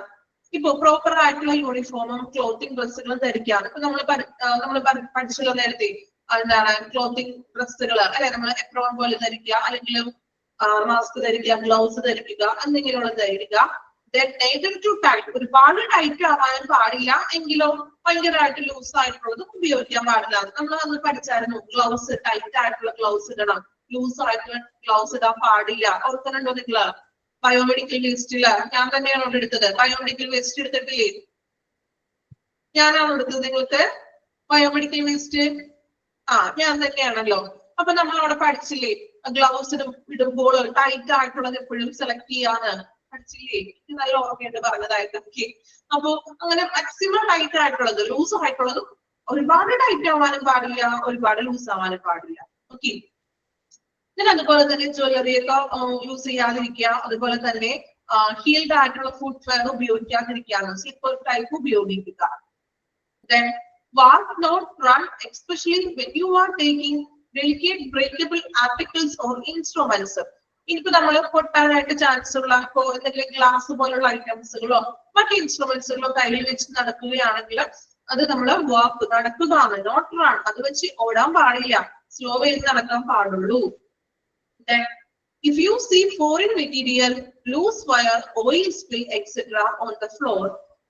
ഇപ്പൊ പ്രോപ്പർ ആയിട്ടുള്ള യൂണിഫോമും ക്ലോത്തിങ് ഡ്രസ്സുകളും ധരിക്കാണ്. ഇപ്പൊ നമ്മൾ പഠിച്ചല്ലോ നേരത്തെ, എന്താണ് ക്ലോത്തിങ് ഡ്രസ്സുകൾ അല്ലെ, നമ്മൾ എപ്രോൺ പോലെ ധരിക്കുക, അല്ലെങ്കിൽ മാസ്ക് ധരിക്കുക, ഗ്ലൗസ് ധരിക്കുക, എന്തെങ്കിലും ധരിക്കുക. Neither too tight, ഒരുപാട് ടൈറ്റ് ആവാനും പാടില്ല, എങ്കിലോ ഭയങ്കരമായിട്ട് ലൂസ് ആയിട്ടുള്ളതും ഉപയോഗിക്കാൻ പാടില്ല. നമ്മൾ അന്ന് പഠിച്ചായിരുന്നു, ഗ്ലൗസ് ടൈറ്റ് ആയിട്ടുള്ള ഗ്ലൗസ് ഇടണം, ലൂസ് ആയിട്ടുള്ള ഗ്ലൗസ് ഇടാൻ പാടില്ല. ഓർക്കുന്നുണ്ടോ നിങ്ങള്? ബയോമെഡിക്കൽ വേസ്റ്റില് ഞാൻ തന്നെയാണ് അവിടെ എടുത്തത്. ബയോമെഡിക്കൽ വേസ്റ്റ് എടുത്തിട്ടില്ലേ? ഞാനാണ് എടുത്തത് നിങ്ങൾക്ക് ബയോമെഡിക്കൽ വേസ്റ്റ്? ഞാൻ തന്നെയാണല്ലോ. അപ്പൊ നമ്മൾ അവിടെ പഠിച്ചില്ലേ, ഗ്ലൗസ് ഇടുമ്പോൾ ടൈറ്റ് ആയിട്ടുള്ളത് എപ്പോഴും സെലക്ട് ചെയ്യാന്ന് പഠിച്ചില്ലേ? നല്ല ഓർമ്മയുണ്ട് പറഞ്ഞതായിട്ട്. ഓക്കെ, അപ്പൊ അങ്ങനെ മാക്സിമം ടൈറ്റ് ആയിട്ടുള്ളത്, ലൂസ് ആയിട്ടുള്ളതും ഒരുപാട് ടൈറ്റ് ആവാനും പാടില്ല, ഒരുപാട് ലൂസ് ആവാനും പാടില്ല. ഓക്കെ, പിന്നെ അതുപോലെ തന്നെ ജ്വല്ലറി ഒക്കെ യൂസ് ചെയ്യാതിരിക്കുക, അതുപോലെ തന്നെ ഹീൽഡ് ആയിട്ടുള്ള ഫുട്വെയർ ഉപയോഗിക്കാതിരിക്കുകയാണ്, സ്ലിപ്പർ ടൈപ്പ് ഉപയോഗിക്കുക. Then walk not run, especially when you are taking delicate breakable articles or instruments. ഇനിയിപ്പോ നമ്മൾ പൊട്ടാനായിട്ട് ചാൻസ് ഉള്ള ഇപ്പോ എന്തെങ്കിലും ഗ്ലാസ് പോലുള്ള ഐറ്റംസുകളോ മറ്റു ഇൻസ്ട്രുമെന്റ്സുകളോ കയ്യിൽ വെച്ച് നടക്കുകയാണെങ്കിൽ അത് നമ്മൾ വാക്ക് നടക്കുകയാണ്, നോട്ട് റൺ. അത് വെച്ച് ഓടാൻ പാടില്ല, സ്ലോ വേയിൽ നടക്കാൻ പാടുള്ളൂ. If you see foreign material, loose wire, oil spill, etc. on the floor,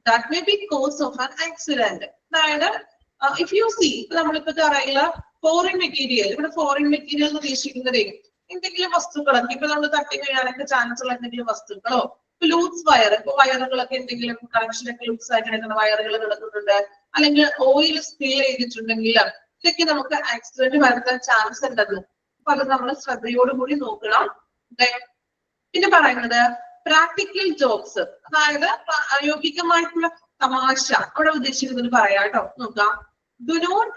that may be cause of an accident. അതായത് if you see, നമ്മളിപ്പോ അറിയില്ല ഫോറിൻ മെറ്റീരിയൽ, ഇവിടെ ഫോറിൻ മെറ്റീരിയൽ എന്ന് ഉദ്ദേശിക്കുന്നത് എന്തെങ്കിലും വസ്തുക്കളൊക്കെ ഇപ്പൊ നമ്മൾ തട്ടി വീഴാനൊക്കെ ചാൻസ് ഉള്ള എന്തെങ്കിലും വസ്തുക്കളോ, ലൂസ് വയർ, ഇപ്പൊ വയറുകളൊക്കെ എന്തെങ്കിലും കണക്ഷനൊക്കെ ലൂസ് ആയിട്ട് കിടക്കുന്ന വയറുകൾ കിടക്കുന്നുണ്ട്, അല്ലെങ്കിൽ ഓയിൽ സ്പിൽ ചെയ്തിട്ടുണ്ടെങ്കിൽ ഇതൊക്കെ നമുക്ക് ആക്സിഡന്റ് വരുത്താൻ ചാൻസ് ഉണ്ടെന്ന്. അപ്പൊ അത് നമ്മൾ ശ്രദ്ധയോടുകൂടി നോക്കണം. പിന്നെ പറയുന്നത് പ്രാക്ടിക്കൽ ജോക്സ്, അതായത് പ്രായോഗികമായിട്ടുള്ള തമാശ അവിടെ ഉദ്ദേശിക്കുന്നത് പറയാം കേട്ടോ. നോക്കാം. Do not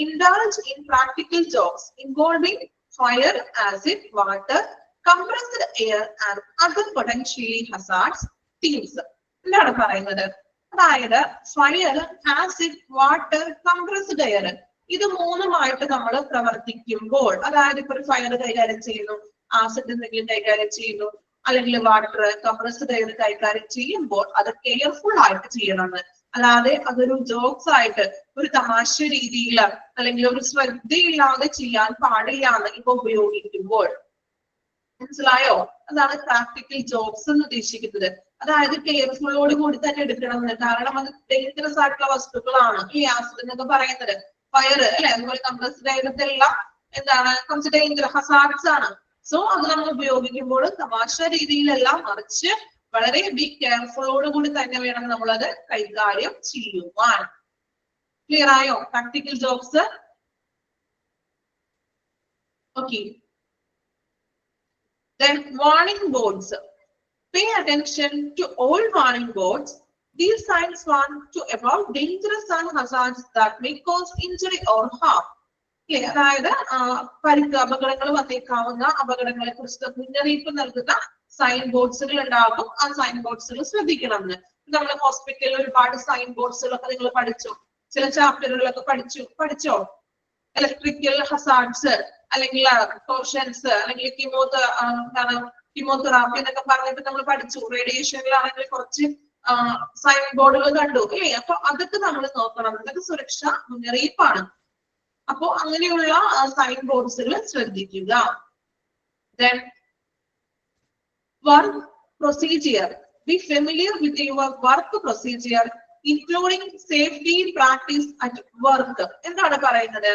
indulge in practical jokes involving fire, acid, water, compressed air and other potentially hazardous themes. എന്താണ് പറയുന്നത്? അതായത് fire, acid, water, compressed air, ഇത് മൂന്നുമായിട്ട് നമ്മൾ പ്രവർത്തിക്കുമ്പോൾ, അതായത് ഇപ്പൊ ഒരു ഫയർ കൈകാര്യം ചെയ്യുന്നു, ആസിഡ് എന്തെങ്കിലും കൈകാര്യം ചെയ്യുന്നു, അല്ലെങ്കിൽ വാട്ടർ, കംപ്രസ്ഡ് എയർ കൈകാര്യം ചെയ്യുമ്പോൾ അത് കെയർഫുൾ ആയിട്ട് ചെയ്യണമെന്ന്. അല്ലാതെ അതൊരു ജോക്സ് ആയിട്ട് ഒരു തമാശ രീതിയിൽ അല്ലെങ്കിൽ ഒരു ശ്രദ്ധയില്ലാതെ ചെയ്യാൻ പാടില്ലാന്ന് ഇപ്പൊ ഉപയോഗിക്കുമ്പോൾ. മനസ്സിലായോ? അതാണ് പ്രാക്ടിക്കൽ ജോക്സ് എന്ന് ഉദ്ദേശിക്കുന്നത്. അതായത് കെയർഫുള്ളോട് കൂടി തന്നെ എടുക്കണമെന്ന്, കാരണം അത് ഡേഞ്ചറസ് ആയിട്ടുള്ള വസ്തുക്കളാണ് ഈ ആസിഡ് എന്നൊക്കെ പറയുന്നത്. ഫയർ അല്ലെ, അതുപോലെ കംപ്രസ്ഡ് എയർ എല്ലാം എന്താണ്, കുറച്ച് ഡേഞ്ചർ ഹസാർഡ്സ് ആണ്. സോ അത് നമ്മൾ ഉപയോഗിക്കുമ്പോൾ തമാശ രീതിയിലല്ല, മറിച്ച് വളരെ ബി കെയർഫുള്ളോട് കൂടി തന്നെ വേണം നമ്മളത് കൈകാര്യം ചെയ്യുവാൻ. ക്ലിയർ ആയോ practical jokes? Okay. Then warning boards. Pay attention to all warning boards. These signs warn to about dangerous and hazards that may cause injury or harm. അതായത് പരിക്ക്, അപകടങ്ങൾ വന്നേക്കാവുന്ന അപകടങ്ങളെ കുറിച്ച് മുന്നറിയിപ്പ് നൽകുന്ന സൈൻ ബോർഡ്സുകൾ ഉണ്ടാകും. ആ സൈൻ ബോർഡ്സുകൾ ശ്രദ്ധിക്കണം എന്ന്. നമ്മുടെ ഹോസ്പിറ്റലിൽ ഒരുപാട് സൈൻ ബോർഡ്സുകളൊക്കെ നിങ്ങൾ പഠിച്ചു, ചില ചാപ്റ്ററുകളൊക്കെ പഠിച്ചോ? ഇലക്ട്രിക്കൽ ഹസാർഡ്സ്, അല്ലെങ്കിൽ ടോർഷൻസ്, അല്ലെങ്കിൽ കീമോതെറാപ്പി എന്നൊക്കെ പറഞ്ഞിട്ട് നമ്മൾ പഠിച്ചു. റേഡിയേഷനിലാണെങ്കിൽ കുറച്ച് സൈൻ ബോർഡുകൾ കണ്ടു അല്ലേ? അപ്പൊ അതൊക്കെ നമ്മൾ നോക്കണം, ഇതൊക്കെ സുരക്ഷാ മുന്നറിയിപ്പാണ്. അപ്പോ അങ്ങനെയുള്ള സൈൻ ബോർഡ്സുകൾ ശ്രദ്ധിക്കുക. Then work procedure. Be familiar with your work procedure, including safety practice at work. എന്താണ് പറയുന്നത്?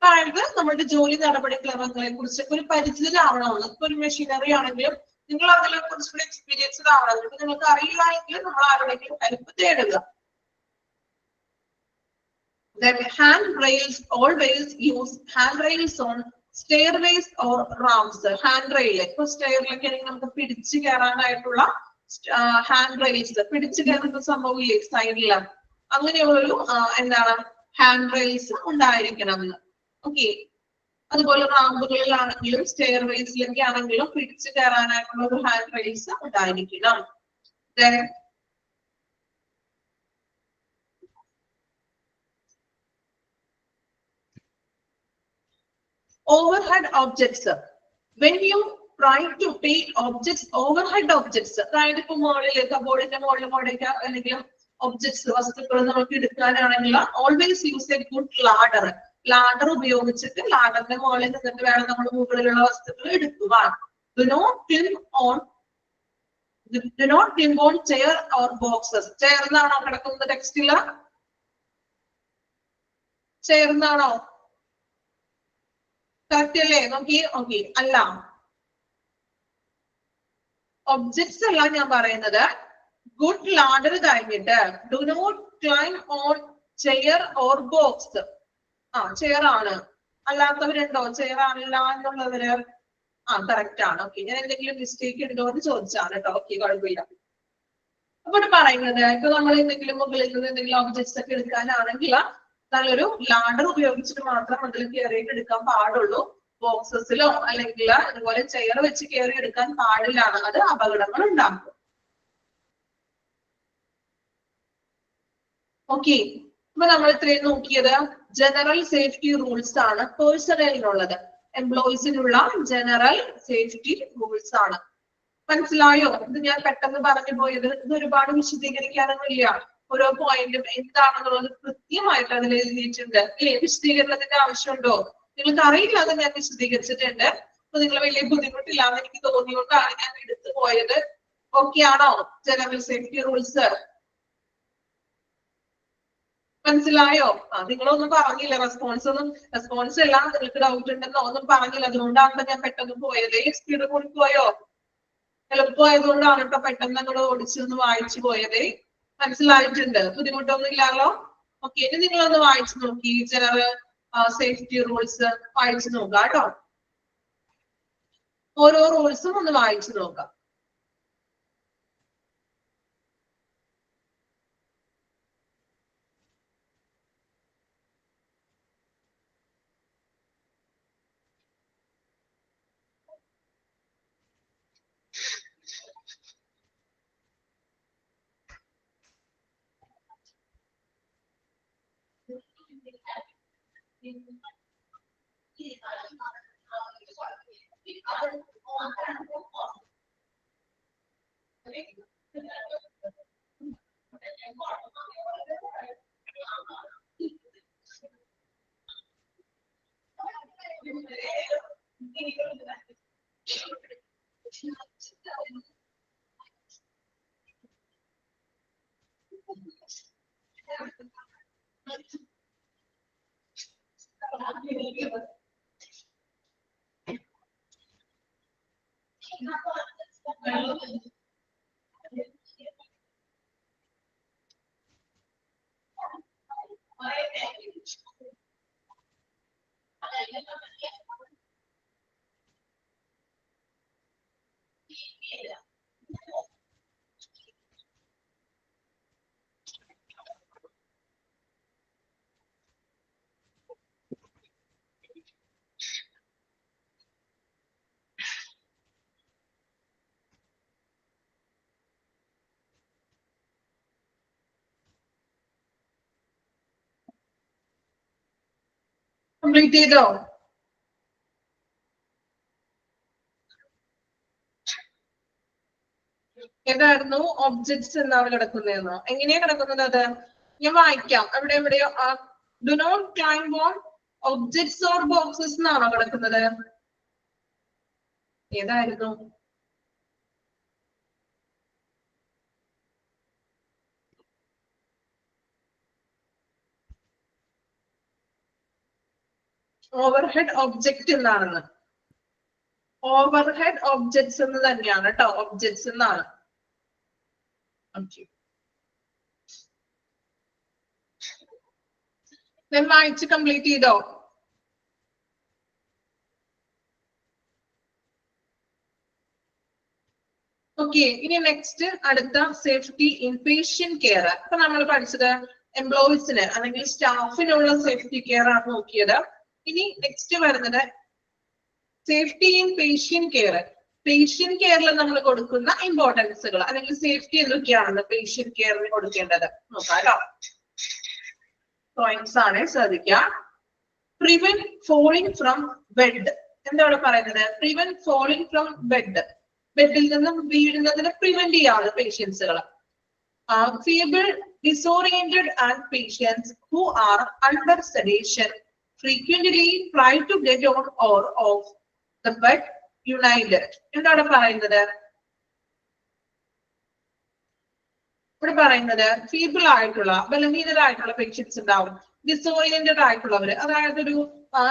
അതായത് നമ്മുടെ ജോലി നടപടിക്രമങ്ങളെ കുറിച്ച് ഒരു പരിചിതരാവണമെന്ന്. ഇപ്പൊ ഒരു മെഷീനറി ആണെങ്കിലും നിങ്ങൾ അതിനെ കുറിച്ചുകൂടി എക്സ്പീരിയൻസ്ഡ് ആവണം. നിങ്ങൾക്ക് അറിയില്ല എങ്കിൽ നമ്മൾ ആരുടെയെങ്കിലും ഹെൽപ്പ് തേടുക. Then handrails, always use handrails on stairways or ramps, hand rail. ഇപ്പൊ സ്റ്റെയറിലൊക്കെ ആണെങ്കിൽ നമുക്ക് പിടിച്ചു കയറാനായിട്ടുള്ള ഹാൻഡ് റെയിൽസ്, പിടിച്ചു കയറുന്ന സംഭവമില്ലേ സൈഡില്, അങ്ങനെയുള്ളൊരു എന്താണ് ഹാൻഡ് റെയിൽസ് ഉണ്ടായിരിക്കണം. ഓക്കെ, അതുപോലെ റാമ്പുകളിലാണെങ്കിലും സ്റ്റെയർവേസിലൊക്കെ ആണെങ്കിലും പിടിച്ചു കയറാനായിട്ടുള്ള ഒരു ഹാൻഡ് റെയിൽസ് ഉണ്ടായിരിക്കണം. Overhead objects. When you try to take objects, overhead objects, അതായത് ഇപ്പൊ മുകളിൽ കബോർഡിന്റെ മുകളിലേക്ക് അല്ലെങ്കിൽ ഒബ്ജക്ട്സ് വസ്തുക്കൾ നമുക്ക് എടുക്കാനാണെങ്കിൽ always use a good ladder. Ladder ഉപയോഗിച്ചിട്ട് ലാഡറിന്റെ മുകളിൽ നിന്നിട്ട് വേണം നമ്മൾ മുകളിലുള്ള വസ്തുക്കൾ എടുക്കുവാൻ. Do not climb on chair or boxes. Chair എന്നാണോ കിടക്കുന്നത് ടെക്സ്റ്റില്? ചെയർ എന്നാണോ? കറക്റ്റ് അല്ലേ? നോക്കിയേ. ഓക്കെ, അല്ല, ഒബ്ജക്ട്സ് അല്ല ഞാൻ പറയുന്നത്. ഗുഡ് ലാഡർ കഴിഞ്ഞിട്ട് do not climb on chair or box. Chair ആണ്. അല്ലാത്തവരുണ്ടോ? ചെയർ ആണില്ല എന്നുള്ളവര്? കറക്റ്റ് ആണ്. ഓക്കെ, ഞാൻ എന്തെങ്കിലും മിസ്റ്റേക്ക് ഉണ്ടോ എന്ന് ചോദിച്ചാണ് കേട്ടോ. ഓക്കെ, കുഴപ്പമില്ല. അപ്പൊ പറയുന്നത് ഇപ്പൊ നമ്മൾ എന്തെങ്കിലും മുകളിൽ നിന്ന് എന്തെങ്കിലും ഒബ്ജക്ട്സ് ഒക്കെ എടുക്കാനാണെങ്കിൽ നല്ലൊരു ലാഡർ ഉപയോഗിച്ചിട്ട് മാത്രം അതിൽ കയറിയിട്ട് എടുക്കാൻ പാടുള്ളൂ. ബോക്സസിലോ അല്ലെങ്കിൽ അതുപോലെ ചെയർ വെച്ച് കയറി എടുക്കാൻ പാടില്ലാണ്. അത് അപകടങ്ങൾ ഉണ്ടാക്കും. ഓക്കെ, അപ്പൊ നമ്മൾ ഇത്രയും നോക്കിയത് ജനറൽ സേഫ്റ്റി റൂൾസ് ആണ്. പേഴ്സണലിനുള്ളത്, എംപ്ലോയീസിനുള്ള ജനറൽ സേഫ്റ്റി റൂൾസ് ആണ്. മനസ്സിലായോ? ഇത് ഞാൻ പെട്ടെന്ന് പറഞ്ഞു പോയത്. ഇത് ഒരുപാട് വിശദീകരിക്കാനൊന്നുമില്ല. ഓരോ പോയിന്റും എന്താണെന്നുള്ളത് കൃത്യമായിട്ട് അതിൽ എഴുതിയിട്ടുണ്ട്. അല്ലേ? വിശദീകരണത്തിന്റെ ആവശ്യമുണ്ടോ? നിങ്ങൾക്ക് അറിയില്ല, അത് ഞാൻ വിശദീകരിച്ചിട്ടുണ്ട്. അപ്പൊ നിങ്ങൾ വലിയ ബുദ്ധിമുട്ടില്ലാന്ന് എനിക്ക് തോന്നിയോണ്ടാണ് ഞാൻ എടുത്തു പോയത്. ഓക്കെ ആണോ? ജനറൽ സേഫ്റ്റി റൂൾസ് മനസ്സിലായോ? നിങ്ങളൊന്നും പറഞ്ഞില്ല. റെസ്പോൺസ് എല്ലാം നിങ്ങൾക്ക് ഡൗട്ട് ഉണ്ടെന്നോ ഒന്നും പറഞ്ഞില്ല. അതുകൊണ്ടാണ് ഞാൻ പെട്ടെന്ന് പോയത്. സ്പീഡ് കൂടി പോയോ? എളുപ്പമായതുകൊണ്ടാണ് കേട്ടോ പെട്ടെന്ന് നിങ്ങൾ ഓടിച്ചൊന്ന് വായിച്ചു പോയത്. മനസ്സിലായിട്ടുണ്ട്? ബുദ്ധിമുട്ടൊന്നും ഇല്ലല്ലോ? ഓക്കെ, ഇനി നിങ്ങളൊന്ന് വായിച്ചു നോക്കി. ജനറൽ സേഫ്റ്റി റൂൾസ് വായിച്ചു നോക്കാം കേട്ടോ. ഓരോ റൂൾസും ഒന്ന് വായിച്ചു നോക്കാം. കംപ്ലീറ്റ് ചെയ്തോ? ഏതായിരുന്നു? ഒബ്ജക്ട്സ് എന്നാണ് കിടക്കുന്നതെന്നോ? എങ്ങനെയാ കിടക്കുന്നത്? അത് ഞാൻ വായിക്കാം. എവിടെയോ do not climb on objects or boxes എന്നാണോ കിടക്കുന്നത്? ഏതായിരുന്നു? ഓവർഹെഡ് ഒബ്ജക്റ്റ് എന്നാണെന്ന്. ഓവർഹെഡ് ഒബ്ജക്ട്സ് എന്ന് തന്നെയാണ് കേട്ടോ. ഒബ്ജക്ട്സ് എന്നാണ്. വായിച്ച് കംപ്ലീറ്റ് ചെയ്തോ? ഓക്കെ, ഇനി നെക്സ്റ്റ് അടുത്ത സേഫ്റ്റി ഇൻ പേഷ്യന്റ് കെയർ. അപ്പൊ നമ്മൾ പഠിച്ചത് എംപ്ലോയീസിന് അല്ലെങ്കിൽ സ്റ്റാഫിനുള്ള സേഫ്റ്റി കെയർ ആണ് നോക്കിയത്. ഇനി നെക്സ്റ്റ് വരുന്നത് safety in patient care. Patient കെയറിൽ നമ്മൾ കൊടുക്കുന്ന ഇമ്പോർട്ടൻസുകൾ അല്ലെങ്കിൽ സേഫ്റ്റി എന്തൊക്കെയാണെന്ന് പേഷ്യന്റ് കെയറിന് കൊടുക്കേണ്ടത് നോക്കാം കേട്ടോ. പോയിന്റ്സ് ആണ്, ശ്രദ്ധിക്കാം. Prevent falling from bed. എന്താണ് പറയുന്നത്? Prevent falling from bed. ബെഡിൽ നിന്നും വീഴുന്നതിന് പ്രിവെന്റ് ചെയ്യാവുന്ന പേഷ്യൻസുകൾ. Feeble, disoriented and patients who are under sedation frequently try to get on or off the bed united. എന്താണ് പറയുന്നത്? ഇവിടെ പറയുന്നത് ഫീബിൾ ആയിട്ടുള്ള ബലഹീനരായിട്ടുള്ള പേഷ്യൻസ് ഉണ്ടാവും, ഡിസോറിയന്റഡ് ആയിട്ടുള്ളവര്, അതായത് ഒരു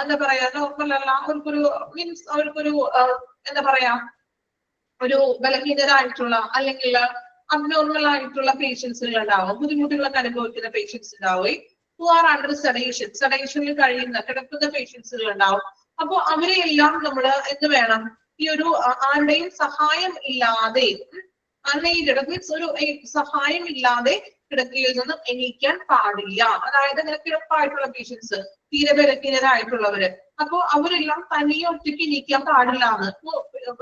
എന്താ പറയാ നോർമൽ അല്ല, അവർക്കൊരു മീൻസ് അവർക്കൊരു എന്താ പറയാ ഒരു ബലഹീനരായിട്ടുള്ള അല്ലെങ്കിൽ അബ്നോർമൽ ആയിട്ടുള്ള പേഷ്യൻസുകൾ ഉണ്ടാവും, ബുദ്ധിമുട്ടുകളൊക്കെ അനുഭവിക്കുന്ന പേഷ്യൻസ് ഉണ്ടാവുകയും who are under sedation, സെഡേഷനിൽ കഴിയുന്ന കിടക്കുന്ന പേഷ്യൻസുകൾ ഉണ്ടാവും. അപ്പൊ അവരെയെല്ലാം നമ്മൾ എന്ത് വേണം? ഈ ഒരു ആരുടെയും സഹായം ഇല്ലാതെ അൺഎയ്ഡഡ് മീൻസ് ഒരു സഹായം ഇല്ലാതെ കിടക്കയിൽ നിന്നും എണീക്കാൻ പാടില്ല. അതായത് ഇങ്ങനെ കിടപ്പായിട്ടുള്ള പേഷ്യൻസ്, തീരെ ബലഹീനരായിട്ടുള്ളവര്, അപ്പൊ അവരെല്ലാം തനിയെ ഒറ്റയ്ക്ക് എണീക്കാൻ പാടില്ല എന്ന്.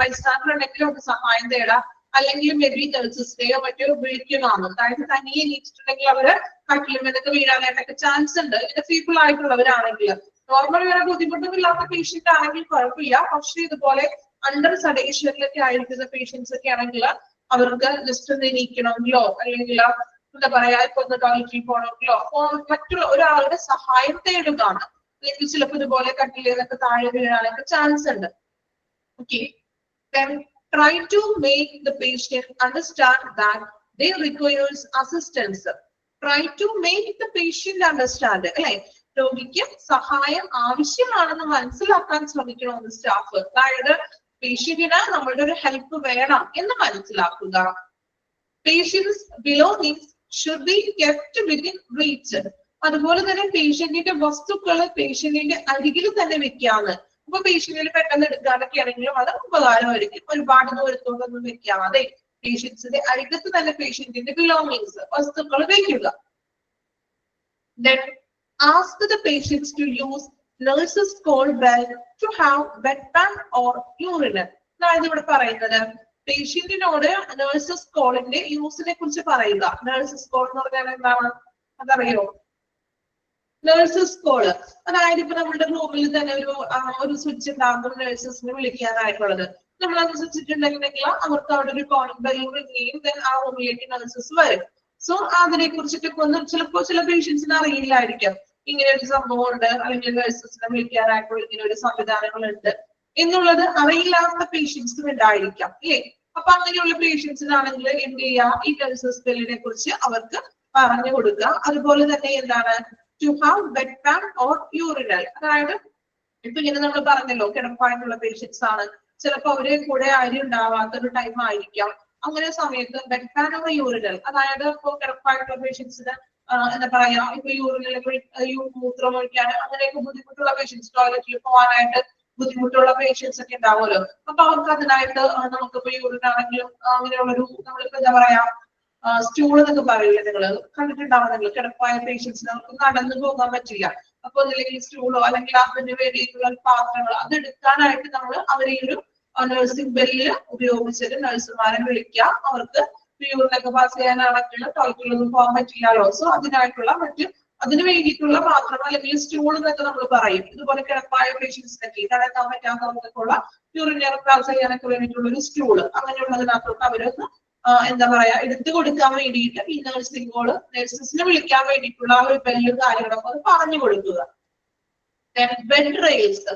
ബൈസ്റ്റാൻഡർ ഉണ്ടെങ്കിലും അവർക്ക് സഹായം തേടാം, അല്ലെങ്കിൽ മെബി നഴ്സസിനെയോ മറ്റോ വിളിക്കുന്നതാണ്. അതായത് തനിയെ എണീറ്റിട്ടുണ്ടെങ്കിൽ അവര് കട്ടിലും ഇതൊക്കെ വീഴാനായിട്ടൊക്കെ ചാൻസ് ഉണ്ട്. ഇതിന്റെ ഫീബിൾ ആയിട്ടുള്ളവരാണെങ്കിൽ. നോർമൽ വേറെ ബുദ്ധിമുട്ടും ഇല്ലാത്ത പേഷ്യന്റ് ആണെങ്കിൽ കുഴപ്പമില്ല. പക്ഷെ ഇതുപോലെ അണ്ടർ സഡേഷനിലൊക്കെ ആയിരിക്കുന്ന പേഷ്യൻസ് ഒക്കെ ആണെങ്കിൽ അവർക്ക് ജസ്റ്റ് ഒന്ന് എണീക്കണമെങ്കിലോ അല്ലെങ്കിൽ എന്താ പറയാ ഇപ്പൊ ഒന്ന് ടോയ്ലറ്റിൽ പോകണമെങ്കിലോ മറ്റുള്ള ഒരാളുടെ സഹായം തേടുകയാണ്. അല്ലെങ്കിൽ ചിലപ്പോൾ ഇതുപോലെ കട്ടിലൊക്കെ താഴെ വീഴാനൊക്കെ ചാൻസ് ഉണ്ട്. Okay, try to make the patient understand that they requires assistance. Try to make the patient understand. അല്ലെ, രോഗിക്ക് സഹായം ആവശ്യമാണെന്ന് മനസ്സിലാക്കാൻ ശ്രമിക്കണമെന്ന് സ്റ്റാഫ്. അതായത് പേഷ്യന്റിന് നമ്മളുടെ ഒരു ഹെൽപ്പ് വേണം എന്ന് മനസ്സിലാക്കുക. Patient's belongings should be kept within reach. അതുപോലെ തന്നെ പേഷ്യന്റിന്റെ വസ്തുക്കള് പേഷ്യന്റിന്റെ അരികിൽ തന്നെ വെക്കാന്ന്. അപ്പൊ പേഷ്യന്റിന് പെട്ടെന്ന് എടുക്കാനൊക്കെ ആണെങ്കിലും അത് ഉപകാരമായിരിക്കും. ഒരുപാട് ദൂരത്തോടൊന്നും വെക്കാതെ പേഷ്യൻസിന്റെ അരികത്ത് തന്നെ പേഷ്യന്റിന്റെ ബിലോങ്ങിങ്സ് വസ്തുക്കൾ വെക്കുക. Then ask the patients to use nurses call bell to have bedpan or urinal. അതായത് ഇവിടെ പറയുന്നത് പേഷ്യന്റിനോട് നഴ്സസ് കോളിന്റെ യൂസിനെ കുറിച്ച് പറയുക. നഴ്സസ് കോൾ എന്ന് പറഞ്ഞാൽ എന്താണ് അതറിയോ? നഴ്സസ് കോള് അതായത് ഇപ്പൊ നമ്മുടെ റൂമിൽ തന്നെ ഒരു സ്വിച്ച് ഉണ്ടാകും നഴ്സസിനെ വിളിക്കാനായിട്ടുള്ളത്. നമ്മളത് സ്വിച്ചിട്ടുണ്ടെങ്കിൽ അവർക്ക് അവിടെ ഒരു കോളിംഗ് ബെൽ റിംഗ് ദെൻ ആ റൂമിലേക്ക് നഴ്സസ് വരും. സോ അതിനെ കുറിച്ചിട്ട് ഒന്നും ചിലപ്പോൾ ചില പേഷ്യൻസിന് അറിയില്ലായിരിക്കും ഇങ്ങനെ ഒരു സംഭവം ഉണ്ട്, അല്ലെങ്കിൽ നഴ്സസിനെ വിളിക്കാനായിട്ടുള്ള ഇങ്ങനെ ഒരു സംവിധാനങ്ങളുണ്ട് എന്നുള്ളത് അറിയില്ലാത്ത പേഷ്യൻസും ഉണ്ടായിരിക്കാം അല്ലേ. അപ്പൊ അങ്ങനെയുള്ള പേഷ്യൻസിനാണെങ്കിൽ എന്ത് ചെയ്യുക, ഈ നഴ്സസ് ബെല്ലിനെ കുറിച്ച് അവർക്ക് പറഞ്ഞു കൊടുക്കുക. അതുപോലെ തന്നെ എന്താണ് to have bedpan or urinal. അതായത് ഇപ്പൊ ഇങ്ങനെ നമ്മൾ പറഞ്ഞല്ലോ കിടപ്പായിട്ടുള്ള പേഷ്യൻസ് ആണ്, ചിലപ്പോൾ അവര് കൂടെ അരി ഉണ്ടാവാത്ത ഒരു ടൈം ആയിരിക്കാം. അങ്ങനെ സമയത്ത് bedpan or urinal, അതായത് ഇപ്പൊ കിടപ്പായിട്ടുള്ള പേഷ്യൻസിന് എന്താ പറയാ ഇപ്പൊ യൂറിനൽ മൂത്രം ഒഴിക്കാൻ അങ്ങനെയൊക്കെ ബുദ്ധിമുട്ടുള്ള പേഷ്യൻസ്, ടോയ്ലറ്റിൽ പോകാനായിട്ട് ബുദ്ധിമുട്ടുള്ള പേഷ്യൻസ് ഒക്കെ ഉണ്ടാവുമല്ലോ. അപ്പൊ അവർക്ക് അതിനായിട്ട് നമുക്കിപ്പോ യൂറിനാണെങ്കിലും അങ്ങനെയുള്ളൊരു നമ്മളിപ്പോ എന്താ പറയാ സ്റ്റൂൾ എന്നൊക്കെ പറയില്ലേ, നിങ്ങൾ കണ്ടിട്ടുണ്ടാവും. നിങ്ങൾ കിടപ്പായ പേഷ്യൻസിന് നമുക്ക് നടന്നു പോകാൻ പറ്റില്ല. അപ്പൊ ഒന്നില്ലെങ്കിൽ സ്റ്റൂളോ അല്ലെങ്കിൽ അതിന് വേണ്ടിയിട്ടുള്ള പാത്രങ്ങൾ അത് എടുക്കാനായിട്ട് നമ്മൾ അവരെ ഒരു നഴ്സിംഗ് ബെല്ല് ഉപയോഗിച്ചിട്ട് നഴ്സുമാരെ വിളിക്കുക. അവർക്ക് യൂറിനൊക്കെ പാസ് ചെയ്യാനാണെങ്കിലും ടോയ്ലറ്റിലൊന്നും പോകാൻ പറ്റില്ലല്ലോ. സോ അതിനായിട്ടുള്ള അതിന് വേണ്ടിയിട്ടുള്ള പാത്രം അല്ലെങ്കിൽ സ്റ്റൂൾ എന്നൊക്കെ നമ്മൾ പറയും. ഇതുപോലെ കിടപ്പായ പേഷ്യൻസിനൊക്കെ നടക്കാൻ പറ്റാത്തവർക്കൊക്കെയുള്ള യൂറിനറി പാസ് ചെയ്യാനൊക്കെ വേണ്ടിയിട്ടുള്ള ഒരു സ്റ്റൂള് അങ്ങനെയുള്ളതിനകത്തോട്ട് അവരൊന്ന് എന്താ പറയാ എടുത്തു കൊടുക്കാൻ വേണ്ടിയിട്ട് ഈ നഴ്സിംഗോള് നഴ്സസിനെ വിളിക്കാൻ വേണ്ടിയിട്ടുള്ള ആ ഒരു ബെല്ലും കാര്യങ്ങളൊക്കെ അത് പറഞ്ഞു കൊടുക്കുക. Bed rails,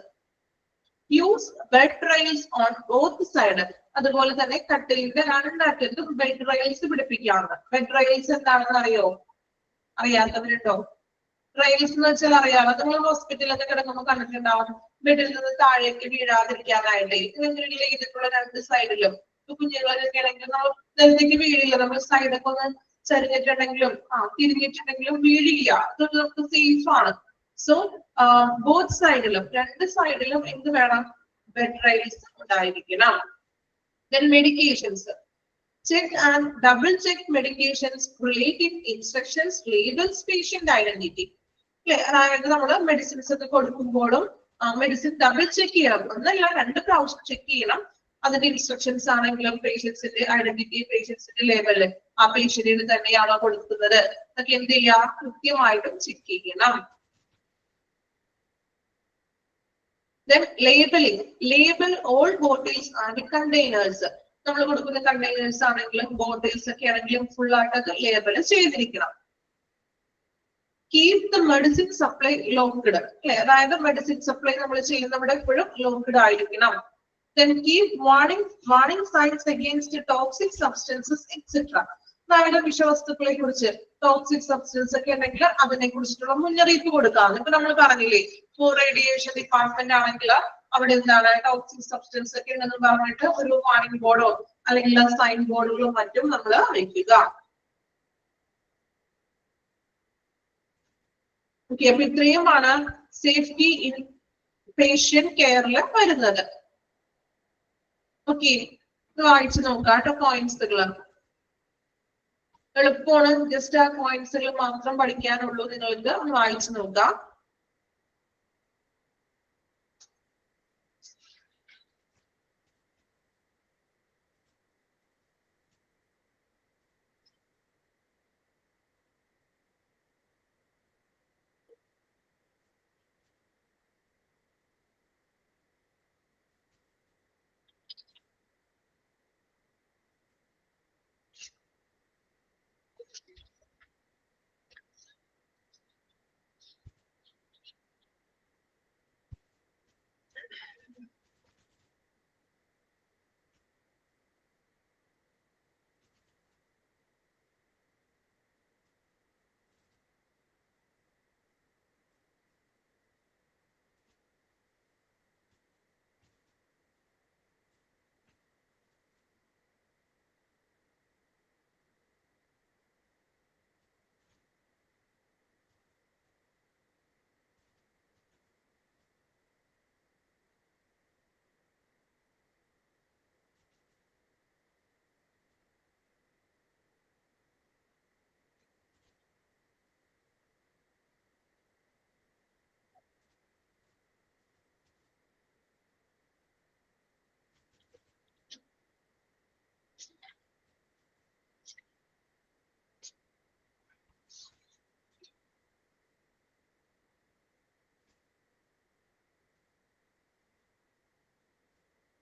use bed rails on both side. അതുപോലെ തന്നെ കട്ടിലിന്റെ രണ്ടറ്റത്തും ബെഡ് റെയിൽസ് പിടിപ്പിക്കാറുണ്ട്. ബെഡ് റെയിൽസ് എന്താണെന്ന് അറിയാത്തവരുണ്ടോ? റെയിൽസ് എന്ന് വെച്ചാൽ അറിയാമോ? നിങ്ങൾ ഹോസ്പിറ്റലൊക്കെ കിടക്കുമ്പോൾ കണ്ടിട്ടുണ്ടാവും ബെഡിൽ നിന്ന് താഴേക്ക് വീഴാതിരിക്കാനായിട്ട് ഇങ്ങനെ ചെയ്തിട്ടുള്ള രണ്ട് സൈഡിലും. കുഞ്ഞുങ്ങളൊക്കെ ആണെങ്കിൽ നമ്മൾ നെല്ലിക്ക് വീഴില്ല, നമ്മൾ സൈഡൊക്കെ ഒന്ന് ചരിഞ്ഞിട്ടുണ്ടെങ്കിലും തിരിഞ്ഞിട്ടുണ്ടെങ്കിലും വീഴില്ല. അതൊക്കെ നമുക്ക് സേഫ് ആണ്. സോ ബോത്ത് സൈഡിലും രണ്ട് സൈഡിലും എന്ത് വേണം? ബെഡ് റെയിൽസ് ഉണ്ടായിരിക്കണം. Then medications, check and double check medications, related instructions, labels, patient identity. അതായത് നമ്മൾ മെഡിസിൻസ് ഒക്കെ കൊടുക്കുമ്പോഴും മെഡിസിൻ ഡബിൾ ചെക്ക് ചെയ്യണം. ഒന്നല്ല 2 പ്രാവശ്യം ചെക്ക് ചെയ്യണം. അതിന്റെ ഇൻസ്ട്രക്ഷൻസ് ആണെങ്കിലും പേഷ്യൻസിന്റെ ഐഡന്റിറ്റി, പേഷ്യൻസിന്റെ ലേബല് ആ പേഷ്യന്റിന് തന്നെയാണോ കൊടുക്കുന്നത് അതൊക്കെ എന്ത് ചെയ്യാ, കൃത്യമായിട്ടും ചെക്ക് ചെയ്യണം. Then labeling. Label all bottles and containers. നമ്മൾ കൊടുക്കുന്ന കണ്ടെയ്നേഴ്സ് ആണെങ്കിലും ബോട്ടിൽസ് ഒക്കെ ആണെങ്കിലും ഫുൾ ആയിട്ടൊക്കെ ലേബൽ ചെയ്തിരിക്കണം. Keep the medicine supply locked. അല്ലെ, അതായത് മെഡിസിൻ സപ്ലൈ നമ്മൾ ചെയ്യുന്നവിടെ എപ്പോഴും ലോക്ക്ഡ് ആയിരിക്കണം. Then keep warning signs against toxic substances etc. അതായത് വിഷവസ്തുക്കളെ കുറിച്ച്, ടോക്സിക് സബ്സ്റ്റൻസ് ഒക്കെ ഉണ്ടെങ്കിൽ അതിനെ കുറിച്ചിട്ടുള്ള മുന്നറിയിപ്പ് കൊടുക്കാം. ഇപ്പൊ നമ്മൾ പറഞ്ഞില്ലേ, റേഡിയേഷൻ ഡിപ്പാർട്ട്മെന്റ് ആണെങ്കിൽ അവിടെ എന്താണ് ടോക്സിക് സബ്സ്റ്റൻസ് ഒക്കെ ഉണ്ടെന്ന് പറഞ്ഞിട്ട് ഒരു വാർണിംഗ് ബോർഡോ അല്ലെങ്കിൽ സൈൻ ബോർഡുകളോ മറ്റും നമ്മൾ വെക്കുക. ഓക്കെ, അപ്പൊ ഇത്രയുമാണ് സേഫ്റ്റി ഇൻ പേഷ്യന്റ് കെയറിൽ വരുന്നത്. ഓക്കെ, വായിച്ചു നോക്കാം കേട്ടോ പോയിന്റ്സുകള്. എളുപ്പമാണ്, ജസ്റ്റ് ആ പോയിന്റ്സുകൾ മാത്രം പഠിക്കാനുള്ളൂ. നിങ്ങൾക്ക് ഒന്ന് വായിച്ചു നോക്കാം.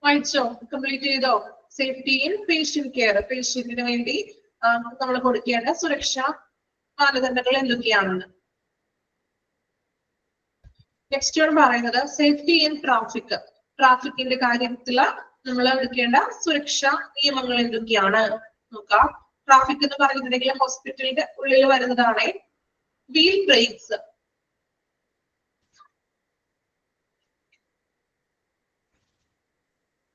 വായിച്ചോ, കംപ്ലീറ്റ് ചെയ്തോ? സേഫ്റ്റി ഇൻ പേഷ്യന്റ് കെയർ, പേഷ്യന്റിന് വേണ്ടി നമ്മൾ കൊടുക്കേണ്ട സുരക്ഷാ മാനദണ്ഡങ്ങൾ എന്തൊക്കെയാണെന്ന്. നെക്സ്റ്റ് ആണ് പറയുന്നത് സേഫ്റ്റി ഇൻ ട്രാഫിക്. ട്രാഫിക്കിന്റെ കാര്യത്തില് നമ്മൾ എടുക്കേണ്ട സുരക്ഷാ നിയമങ്ങൾ എന്തൊക്കെയാണ് നോക്കാം. ട്രാഫിക് എന്ന് പറയുന്നുണ്ടെങ്കിൽ ഹോസ്പിറ്റലിന്റെ ഉള്ളിൽ വരുന്നതാണ്. Wheel brakes,